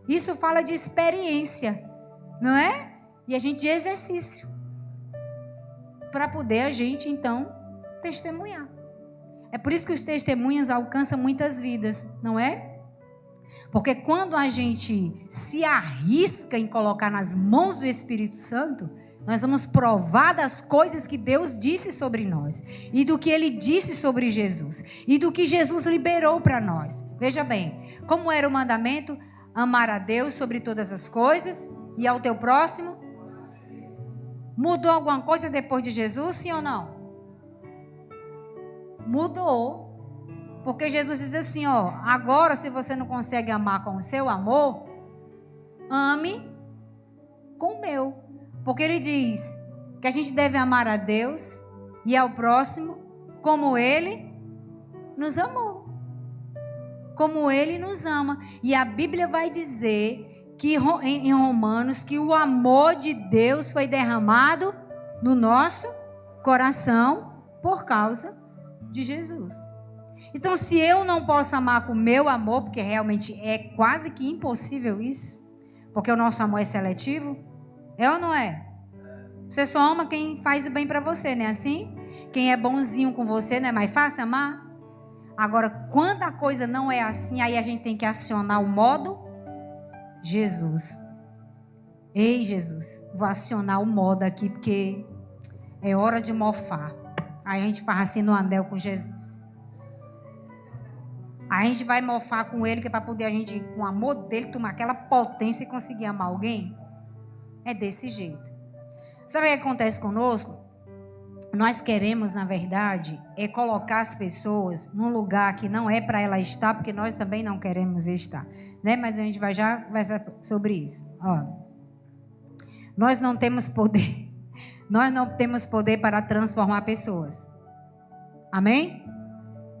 Isso fala de experiência, não é? E a gente de exercício. Para poder a gente, então, testemunhar. É por isso que os testemunhos alcançam muitas vidas, não é? Porque quando a gente se arrisca em colocar nas mãos do Espírito Santo, nós vamos provar das coisas que Deus disse sobre nós. E do que Ele disse sobre Jesus. E do que Jesus liberou para nós. Veja bem, como era o mandamento? Amar a Deus sobre todas as coisas e ao teu próximo. Mudou alguma coisa depois de Jesus, sim ou não? Mudou. Porque Jesus diz assim, ó, agora se você não consegue amar com o seu amor, ame com o meu. Porque ele diz que a gente deve amar a Deus e ao próximo como ele nos amou. Como ele nos ama. E a Bíblia vai dizer que em Romanos que o amor de Deus foi derramado no nosso coração por causa de Jesus. Então, se eu não posso amar com o meu amor, porque realmente é quase que impossível isso, porque o nosso amor é seletivo, é ou não é? Você só ama quem faz o bem para você, não é assim? Quem é bonzinho com você, não é mais fácil amar? Agora, quando a coisa não é assim, aí a gente tem que acionar o modo Jesus. Ei, Jesus, vou acionar o modo aqui, porque é hora de mofar. Aí a gente faz assim no anel com Jesus. Aí a gente vai mofar com ele, que é para poder a gente, com o amor dele, tomar aquela potência e conseguir amar alguém. É desse jeito. Sabe o que acontece conosco? Nós queremos, na verdade, é colocar as pessoas num lugar que não é para ela estar, porque nós também não queremos estar, né? Mas a gente vai já conversar sobre isso. Ó, nós não temos poder, nós não temos poder para transformar pessoas. Amém?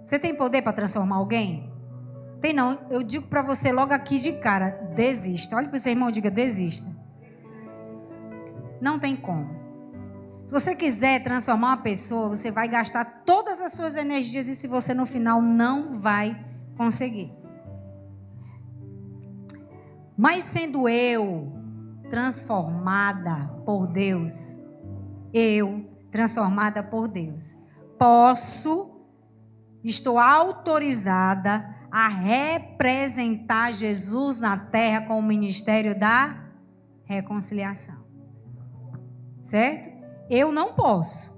Você tem poder para transformar alguém? Tem não. Eu digo para você logo aqui de cara, desista. Olha para o seu irmão e diga, desista. Não tem como. Se você quiser transformar uma pessoa, você vai gastar todas as suas energias e se você no final não vai conseguir. Mas sendo eu transformada por Deus, estou autorizada a representar Jesus na terra com o ministério da reconciliação. Certo? Eu não posso,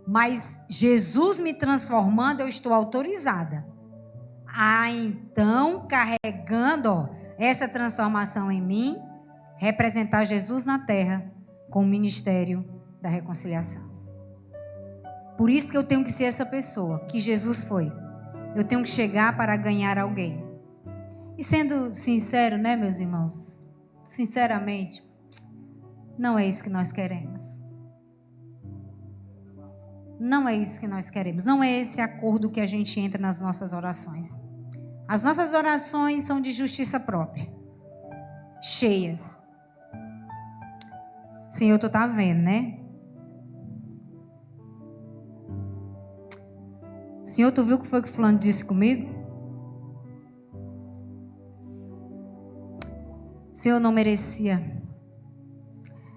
mas Jesus me transformando, eu estou autorizada. Então, carregando essa transformação em mim, representar Jesus na terra com o ministério da reconciliação. Por isso que eu tenho que ser essa pessoa que Jesus foi. Eu tenho que chegar para ganhar alguém. E sendo sincero, né, meus irmãos? Sinceramente, não é isso que nós queremos. Não é isso que nós queremos. Não é esse acordo que a gente entra nas nossas orações. As nossas orações são de justiça própria. Cheias. Senhor, tu tá vendo, né? Senhor, tu viu o que foi que fulano disse comigo? Senhor, não merecia.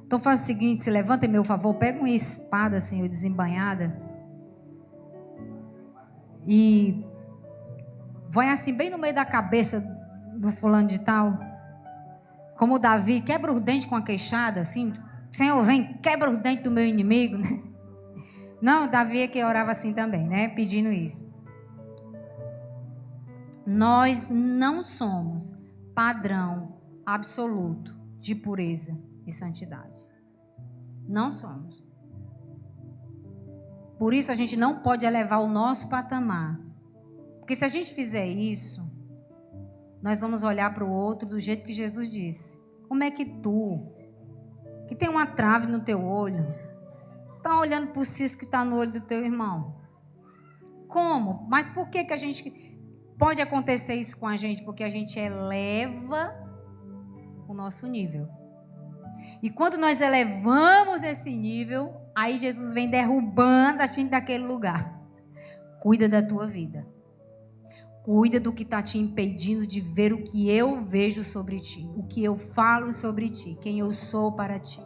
Então faz o seguinte, se levanta em meu favor, pega uma espada, Senhor, desembainhada. E vai assim, bem no meio da cabeça do fulano de tal. Como Davi, quebra os dentes com a queixada, assim. Senhor, vem, quebra os dentes do meu inimigo, né? Não, Davi é que orava assim também, né? Pedindo isso. Nós não somos padrão absoluto de pureza e santidade. Não somos. Por isso a gente não pode elevar o nosso patamar. Porque se a gente fizer isso, nós vamos olhar para o outro do jeito que Jesus disse. Como é que tu, que tem uma trave no teu olho, está olhando para o cisco que está no olho do teu irmão? Como? Mas por que a gente pode acontecer isso com a gente? Porque a gente eleva o nosso nível. E quando nós elevamos esse nível, aí Jesus vem derrubando a gente daquele lugar. Cuida da tua vida. Cuida do que está te impedindo de ver o que eu vejo sobre ti. O que eu falo sobre ti. Quem eu sou para ti.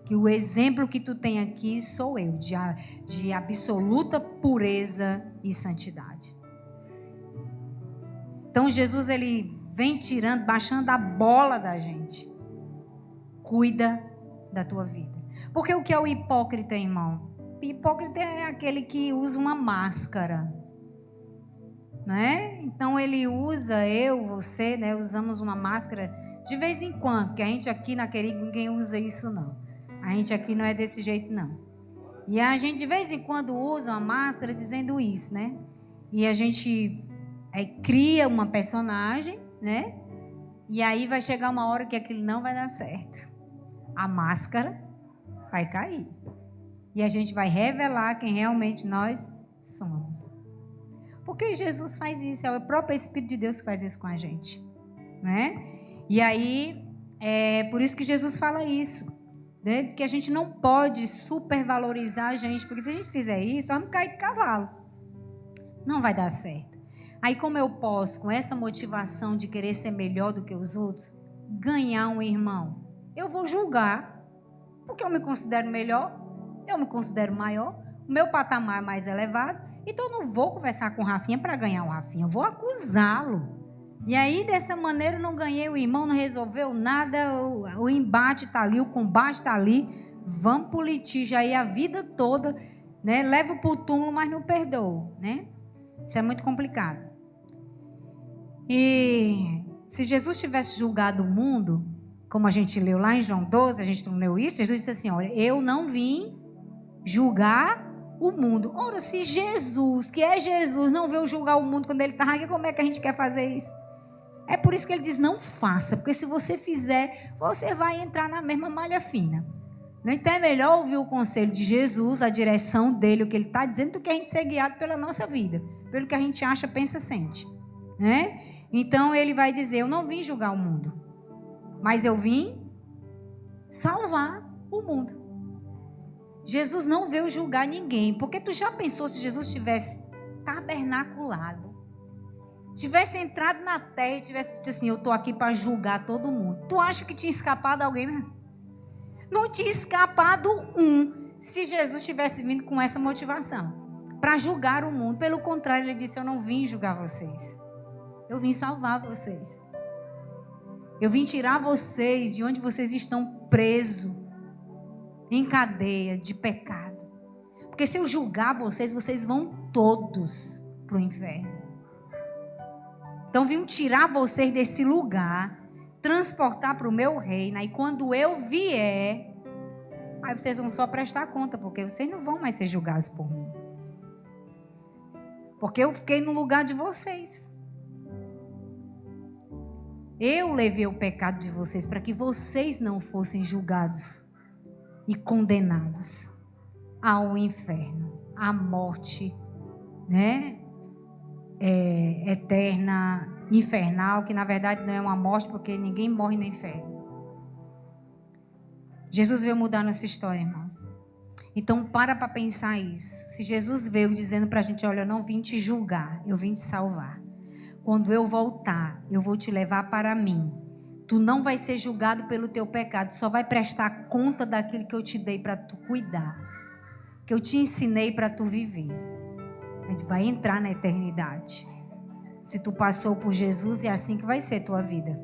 Que o exemplo que tu tem aqui sou eu. De absoluta pureza e santidade. Então Jesus, ele vem tirando, baixando a bola da gente. Cuida da tua vida. Porque o que é o hipócrita, irmão? O hipócrita é aquele que usa uma máscara. Né? Então ele usa, você, né? Usamos uma máscara de vez em quando. Porque a gente aqui na Querida, ninguém usa isso não. A gente aqui não é desse jeito não. E a gente de vez em quando usa uma máscara dizendo isso, né? E a gente cria uma personagem, né? E aí vai chegar uma hora que aquilo não vai dar certo. A máscara vai cair. E a gente vai revelar quem realmente nós somos. Porque Jesus faz isso, é o próprio Espírito de Deus que faz isso com a gente. Né? E aí, é por isso que Jesus fala isso. Né? Que a gente não pode supervalorizar a gente, porque se a gente fizer isso, vamos cair de cavalo. Não vai dar certo. Aí como eu posso, com essa motivação de querer ser melhor do que os outros, ganhar um irmão? Eu vou julgar, porque eu me considero melhor, eu me considero maior, o meu patamar é mais elevado, então eu não vou conversar com o Rafinha para ganhar o Rafinha, eu vou acusá-lo. E aí, dessa maneira, eu não ganhei o irmão, não resolveu nada, o embate está ali, o combate está ali. Vamos para o litígio aí a vida toda, né? Leva para o túmulo, mas não perdoa, né? Isso é muito complicado. E se Jesus tivesse julgado o mundo, como a gente leu lá em João 12, a gente não leu isso, Jesus disse assim, olha, eu não vim julgar o mundo. Ora, se Jesus, que é Jesus, não veio julgar o mundo quando ele estava aqui, como é que a gente quer fazer isso? É por isso que ele diz, não faça, porque se você fizer, você vai entrar na mesma malha fina. Então é melhor ouvir o conselho de Jesus, a direção dele, o que ele está dizendo, do que a gente ser guiado pela nossa vida, pelo que a gente acha, pensa, sente, né? Então ele vai dizer, eu não vim julgar o mundo, mas eu vim salvar o mundo. Jesus não veio julgar ninguém, porque tu já pensou se Jesus tivesse tabernaculado, tivesse entrado na terra e tivesse dito assim, eu estou aqui para julgar todo mundo. Tu acha que tinha escapado alguém mesmo? Não tinha escapado um, se Jesus tivesse vindo com essa motivação, para julgar o mundo. Pelo contrário, ele disse, eu não vim julgar vocês, eu vim salvar vocês. Eu vim tirar vocês de onde vocês estão presos, em cadeia de pecado. Porque se eu julgar vocês, vocês vão todos para o inferno. Então vim tirar vocês desse lugar, transportar para o meu reino. E quando eu vier, aí vocês vão só prestar conta, porque vocês não vão mais ser julgados por mim. Porque eu fiquei no lugar de vocês. Eu levei o pecado de vocês para que vocês não fossem julgados e condenados ao inferno, à morte, né? Eterna, infernal, que na verdade não é uma morte, porque ninguém morre no inferno. Jesus veio mudar nossa história, irmãos. Então para pensar isso. Se Jesus veio dizendo para a gente, olha, eu não vim te julgar, eu vim te salvar. Quando eu voltar, eu vou te levar para mim. Tu não vai ser julgado pelo teu pecado, só vai prestar conta daquilo que eu te dei para tu cuidar, que eu te ensinei para tu viver. A gente vai entrar na eternidade. Se tu passou por Jesus, é assim que vai ser tua vida.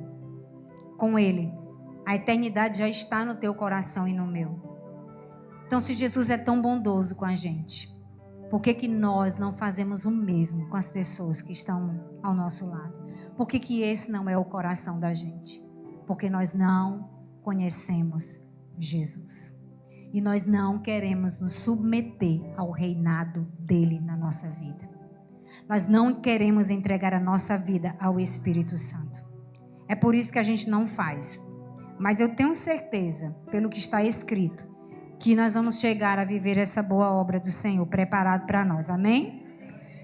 Com Ele. A eternidade já está no teu coração e no meu. Então, se Jesus é tão bondoso com a gente, por que nós não fazemos o mesmo com as pessoas que estão ao nosso lado? Por que esse não é o coração da gente? Porque nós não conhecemos Jesus. E nós não queremos nos submeter ao reinado dele na nossa vida. Nós não queremos entregar a nossa vida ao Espírito Santo. É por isso que a gente não faz. Mas eu tenho certeza, pelo que está escrito, que nós vamos chegar a viver essa boa obra do Senhor, preparado para nós. Amém?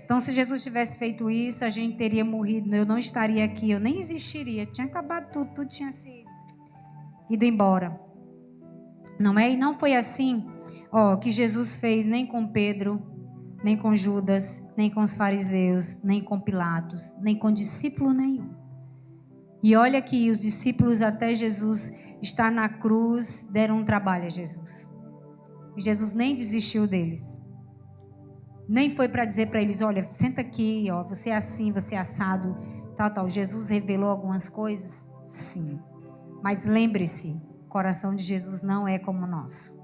Então, se Jesus tivesse feito isso, a gente teria morrido. Eu não estaria aqui, eu nem existiria. Tinha acabado tudo, tudo tinha sido ido embora. Não é? E não foi assim, que Jesus fez nem com Pedro, nem com Judas, nem com os fariseus, nem com Pilatos, nem com discípulo nenhum. E olha que os discípulos até Jesus estar na cruz deram um trabalho a Jesus. E Jesus nem desistiu deles. Nem foi para dizer para eles, olha, senta aqui, você é assim, você é assado, tal. Jesus revelou algumas coisas? Sim. Mas lembre-se, o coração de Jesus não é como o nosso.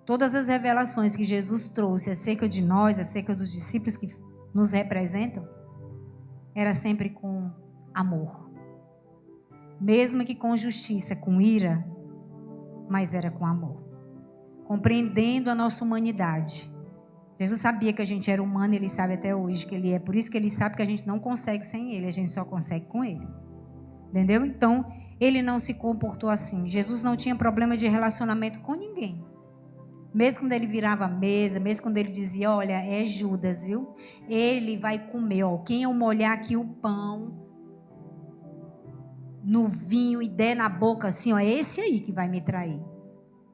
Todas as revelações que Jesus trouxe acerca de nós, acerca dos discípulos que nos representam, era sempre com amor. Mesmo que com justiça, com ira, mas era com amor. Compreendendo a nossa humanidade. Jesus sabia que a gente era humano e Ele sabe até hoje que Ele é. Por isso que Ele sabe que a gente não consegue sem Ele, a gente só consegue com Ele. Entendeu? Então, Ele não se comportou assim. Jesus não tinha problema de relacionamento com ninguém. Mesmo quando Ele virava a mesa, mesmo quando Ele dizia, olha, é Judas, viu? Ele vai comer, quem eu molhar aqui o pão no vinho e der na boca assim, é esse aí que vai me trair.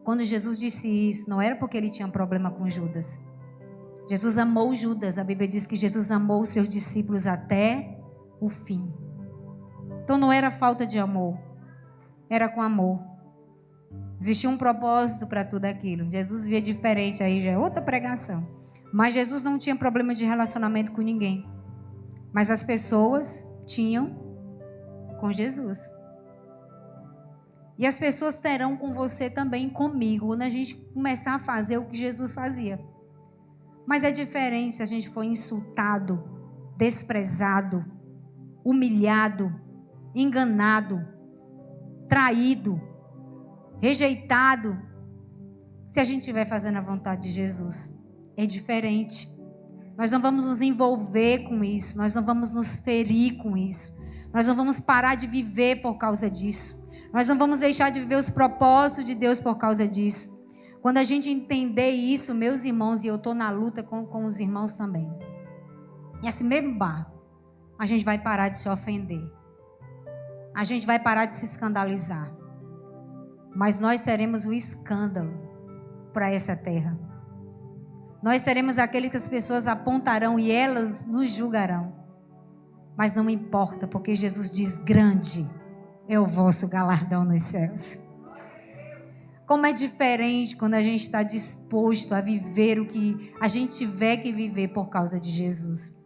Quando Jesus disse isso, não era porque Ele tinha problema com Judas. Jesus amou Judas. A Bíblia diz que Jesus amou os seus discípulos até o fim. Então não era falta de amor, era com amor. Existia um propósito para tudo aquilo. Jesus via diferente, aí já é outra pregação. Mas Jesus não tinha problema de relacionamento com ninguém. Mas as pessoas tinham com Jesus. E as pessoas terão com você também, comigo, quando a gente começar a fazer o que Jesus fazia. Mas é diferente se a gente for insultado, desprezado, humilhado, enganado, traído, rejeitado. Se a gente estiver fazendo a vontade de Jesus, é diferente. Nós não vamos nos envolver com isso, nós não vamos nos ferir com isso, nós não vamos parar de viver por causa disso. Nós não vamos deixar de viver os propósitos de Deus por causa disso. Quando a gente entender isso, meus irmãos, e eu estou na luta com os irmãos também, nesse mesmo barco, a gente vai parar de se ofender. A gente vai parar de se escandalizar. Mas nós seremos o escândalo para essa terra. Nós seremos aquele que as pessoas apontarão e elas nos julgarão. Mas não importa, porque Jesus diz: grande é o vosso galardão nos céus. Como é diferente quando a gente está disposto a viver o que a gente tiver que viver por causa de Jesus.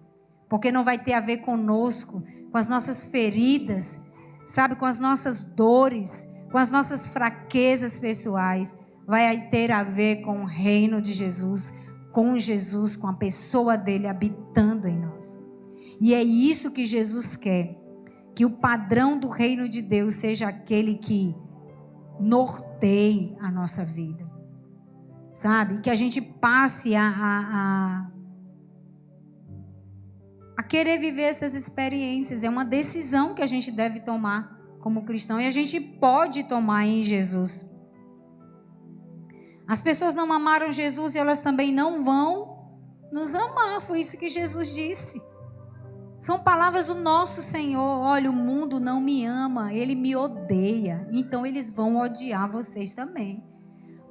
Porque não vai ter a ver conosco, com as nossas feridas, sabe, com as nossas dores, com as nossas fraquezas pessoais. Vai ter a ver com o reino de Jesus, com a pessoa dele habitando em nós. E é isso que Jesus quer. Que o padrão do reino de Deus seja aquele que norteie a nossa vida. Sabe? Que a gente passe a querer viver essas experiências. É uma decisão que a gente deve tomar como cristão. E a gente pode tomar em Jesus. As pessoas não amaram Jesus e elas também não vão nos amar. Foi isso que Jesus disse. São palavras do nosso Senhor. Olha, o mundo não me ama, ele me odeia. Então eles vão odiar vocês também.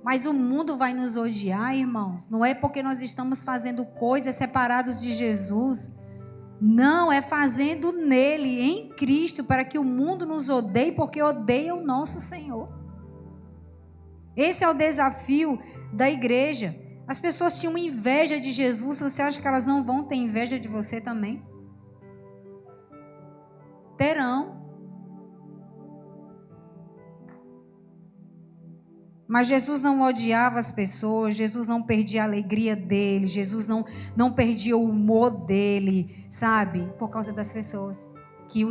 Mas o mundo vai nos odiar, irmãos. Não é porque nós estamos fazendo coisas separados de Jesus. Não, é fazendo nele, em Cristo, para que o mundo nos odeie, porque odeia o nosso Senhor. Esse é o desafio da igreja. As pessoas tinham inveja de Jesus. Você acha que elas não vão ter inveja de você também? Terão. Mas Jesus não odiava as pessoas, Jesus não perdia a alegria dele, Jesus não perdia o humor dele, sabe? Por causa das pessoas que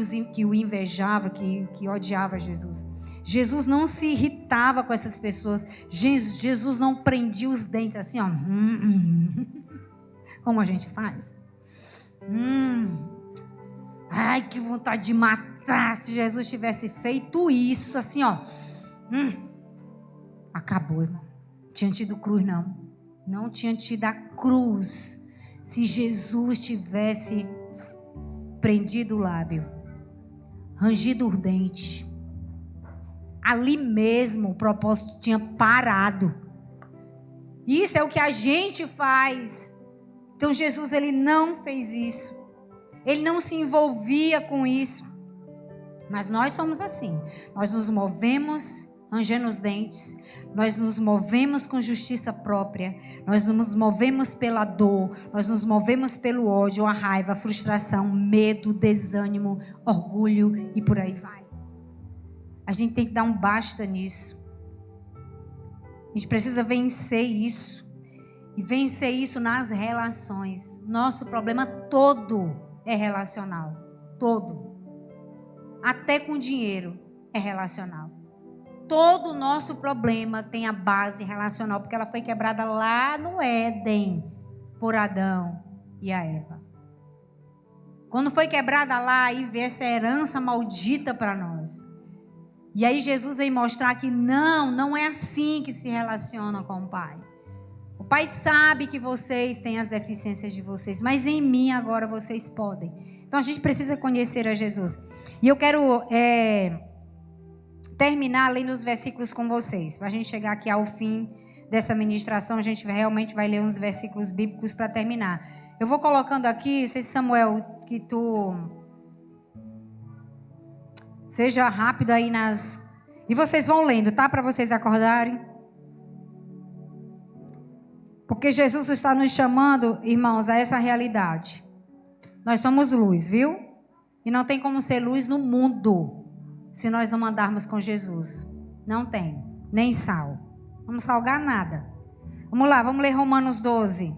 o invejavam, que odiavam Jesus. Jesus não se irritava com essas pessoas, Jesus não prendia os dentes assim, ó. Como a gente faz? Ai, que vontade de matar. Se Jesus tivesse feito isso, assim, ó. Acabou, irmão. Tinha tido cruz, não. Não tinha tido a cruz. Se Jesus tivesse prendido o lábio, rangido o dente, ali mesmo o propósito tinha parado. Isso é o que a gente faz. Então Jesus, ele não fez isso. Ele não se envolvia com isso. Mas nós somos assim. Nós nos movemos rangendo os dentes. Nós nos movemos com justiça própria. Nós nos movemos pela dor. Nós nos movemos pelo ódio, a raiva, a frustração, medo, desânimo, orgulho e por aí vai. A gente tem que dar um basta nisso. A gente precisa vencer isso. E vencer isso nas relações. Nosso problema todo é relacional. Todo. Até com dinheiro é relacional. Todo o nosso problema tem a base relacional, porque ela foi quebrada lá no Éden, por Adão e a Eva. Quando foi quebrada lá, aí veio essa herança maldita para nós. E aí Jesus veio mostrar que não é assim que se relaciona com o Pai. O Pai sabe que vocês têm as deficiências de vocês, mas em mim agora vocês podem. Então a gente precisa conhecer a Jesus. E eu quero terminar lendo os versículos com vocês. Para a gente chegar aqui ao fim dessa ministração, a gente realmente vai ler uns versículos bíblicos para terminar. Eu vou colocando aqui, sei Samuel, que tu seja rápido aí nas... E vocês vão lendo, tá? Para vocês acordarem. Porque Jesus está nos chamando, irmãos, a essa realidade. Nós somos luz, viu? E não tem como ser luz no mundo se nós não andarmos com Jesus. Não tem. Nem sal. Vamos salgar nada. Vamos lá, vamos ler Romanos 12.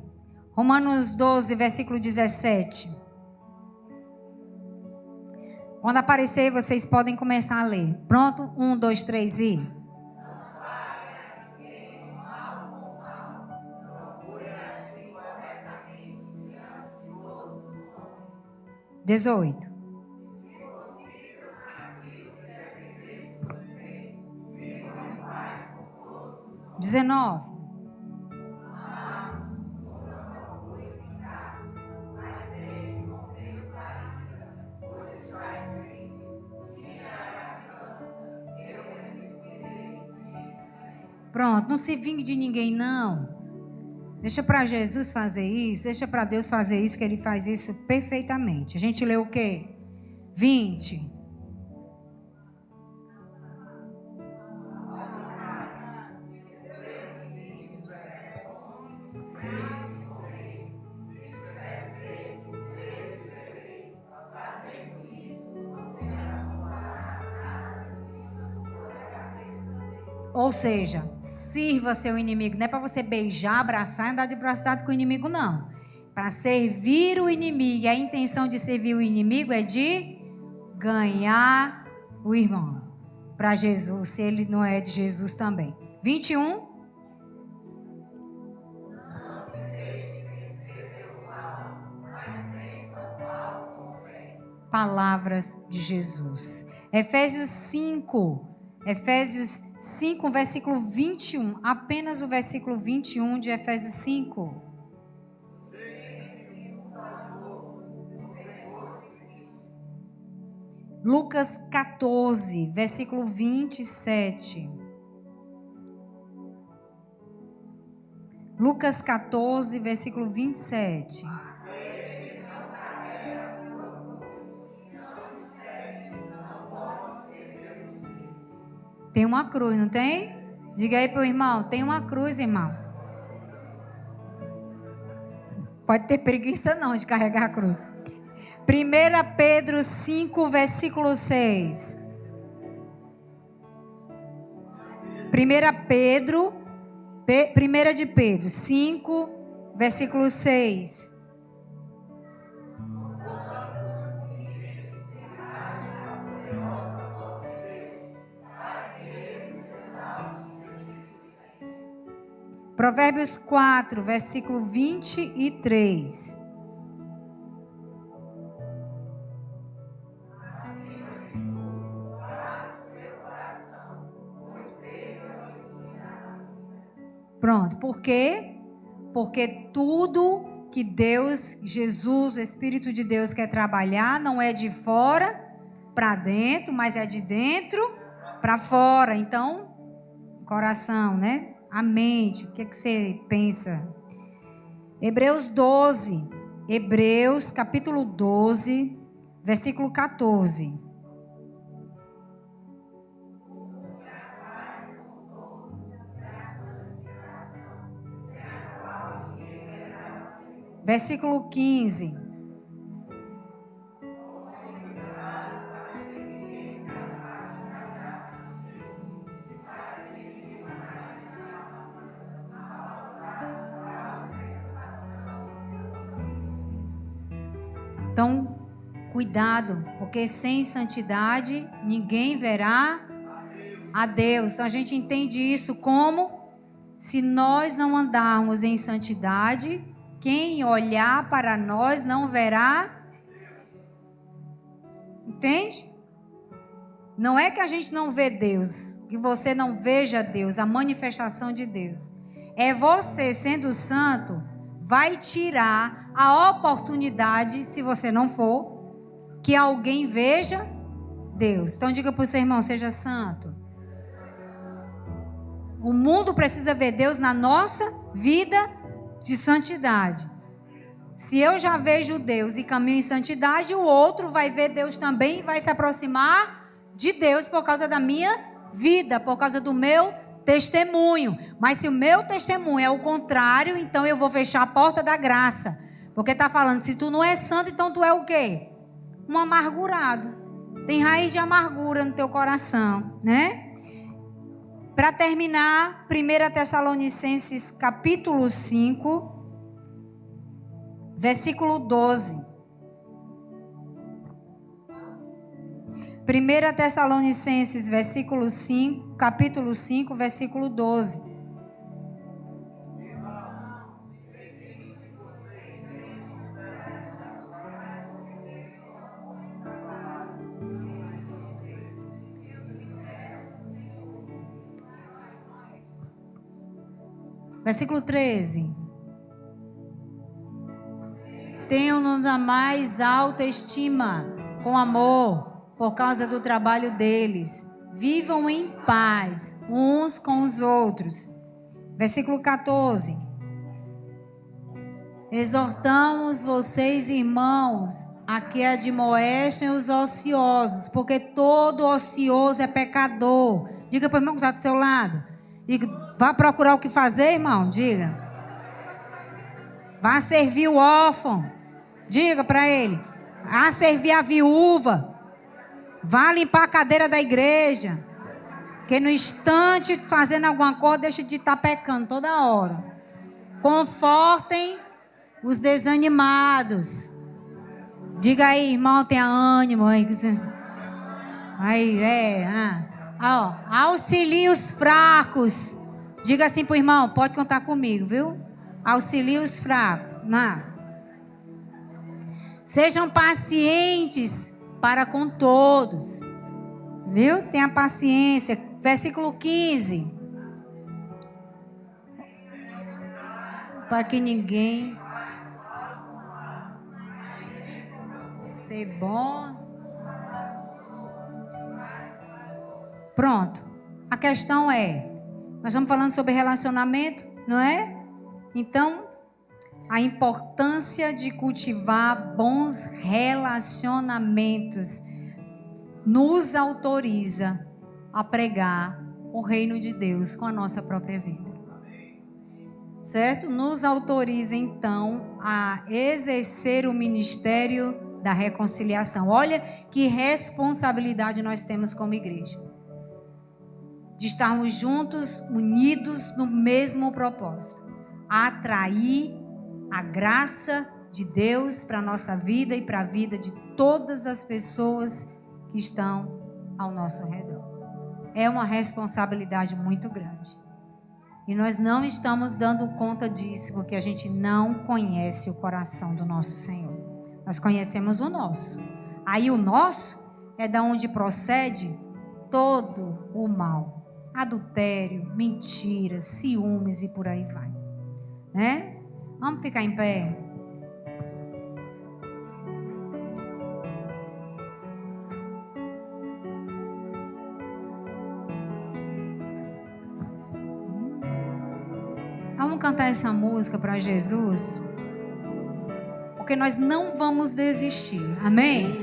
Romanos 12, versículo 17. Quando aparecer, vocês podem começar a ler. Pronto? 1, 2, 3 e... 18. Dezenove. Pronto, não se vingue de ninguém, não. Deixa para Jesus fazer isso, deixa para Deus fazer isso, que Ele faz isso perfeitamente. A gente leu o quê? 20. Ou seja, sirva seu inimigo. Não é para você beijar, abraçar e andar de braço dado com o inimigo, não. Para servir o inimigo. E a intenção de servir o inimigo é de ganhar o irmão. Para Jesus, se ele não é de Jesus também. 21. Palavras de Jesus. Efésios 5. Efésios 5, versículo 21. Apenas o versículo 21 de Efésios 5. Lucas 14, versículo 27. Lucas 14, versículo 27. Tem uma cruz, não tem? Diga aí para o irmão, tem uma cruz, irmão. Pode ter preguiça não de carregar a cruz. 1 Pedro 5, versículo 6. 1 de Pedro 5, versículo 6. Provérbios 4, versículo 23. Pronto, por quê? Porque tudo que Deus, Jesus, o Espírito de Deus quer trabalhar não é de fora para dentro, mas é de dentro para fora. Então, coração, né? A mente, o que você pensa? Hebreus 12, Hebreus capítulo 12, versículo 14. Versículo 15. Então, cuidado, porque sem santidade ninguém verá a Deus. Então a gente entende isso como se nós não andarmos em santidade, quem olhar para nós não verá. Entende? Não é que a gente não vê Deus, que você não veja Deus, a manifestação de Deus. É você, sendo santo, vai tirar a oportunidade, se você não for, que alguém veja Deus. Então diga para o seu irmão, seja santo. O mundo precisa ver Deus na nossa vida de santidade. Se eu já vejo Deus e caminho em santidade, o outro vai ver Deus também e vai se aproximar de Deus por causa da minha vida, por causa do meu testemunho. Mas se o meu testemunho é o contrário, então eu vou fechar a porta da graça. Porque está falando, se tu não é santo, então tu é o quê? Um amargurado. Tem raiz de amargura no teu coração, né? Para terminar, 1 Tessalonicenses capítulo 5, versículo 12. 1 Tessalonicenses capítulo 5, versículo 12. Versículo 13. Tenham-nos a mais alta estima, com amor, por causa do trabalho deles. Vivam em paz, uns com os outros. Versículo 14. Exortamos vocês, irmãos, a que admoestem os ociosos, porque todo ocioso é pecador. Diga para o irmão que está do seu lado. Diga, vá procurar o que fazer, irmão. Diga. Vá servir o órfão. Diga para ele. Vá servir a viúva. Vá limpar a cadeira da igreja. Porque no instante fazendo alguma coisa, deixa de estar pecando toda hora. Confortem os desanimados. Diga aí, irmão, tenha ânimo. Auxilie os fracos. Diga assim para o irmão, pode contar comigo, viu? Auxilie os fracos. Sejam pacientes para com todos. Viu? Tenha paciência. Versículo 15. Para que ninguém ser bom. Pronto. A questão é, nós estamos falando sobre relacionamento, não é? Então, a importância de cultivar bons relacionamentos nos autoriza a pregar o reino de Deus com a nossa própria vida. Certo? Nos autoriza, então, a exercer o ministério da reconciliação. Olha que responsabilidade nós temos como igreja. De estarmos juntos, unidos no mesmo propósito. Atrair a graça de Deus para a nossa vida e para a vida de todas as pessoas que estão ao nosso redor. É uma responsabilidade muito grande. E nós não estamos dando conta disso porque a gente não conhece o coração do nosso Senhor. Nós conhecemos o nosso. Aí o nosso é da onde procede todo o mal. Adultério, mentira, ciúmes e por aí vai. Né? Vamos ficar em pé. Vamos cantar essa música para Jesus. Porque nós não vamos desistir. Amém?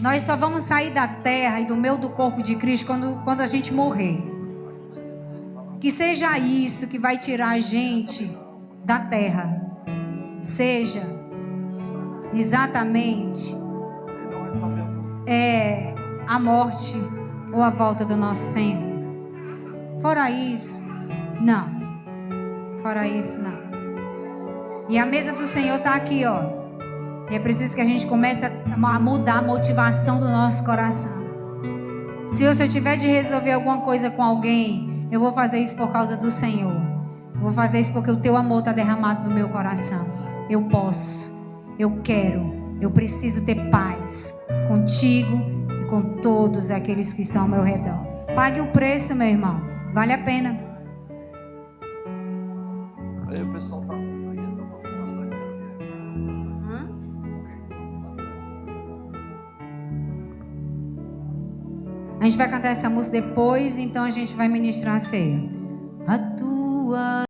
Nós só vamos sair da terra e do meio do corpo de Cristo quando a gente morrer. Que seja isso que vai tirar a gente da terra. Seja exatamente a morte ou a volta do nosso Senhor. Fora isso, não. Fora isso, não. E a mesa do Senhor está aqui, ó. E é preciso que a gente comece a mudar a motivação do nosso coração. Se eu tiver de resolver alguma coisa com alguém, eu vou fazer isso por causa do Senhor. Eu vou fazer isso porque o teu amor está derramado no meu coração. Eu posso, eu quero, eu preciso ter paz contigo e com todos aqueles que estão ao meu redor. Pague o preço, meu irmão. Vale a pena. Aí o pessoal tá com frio. A gente vai cantar essa música depois, então a gente vai ministrar a ceia. A tua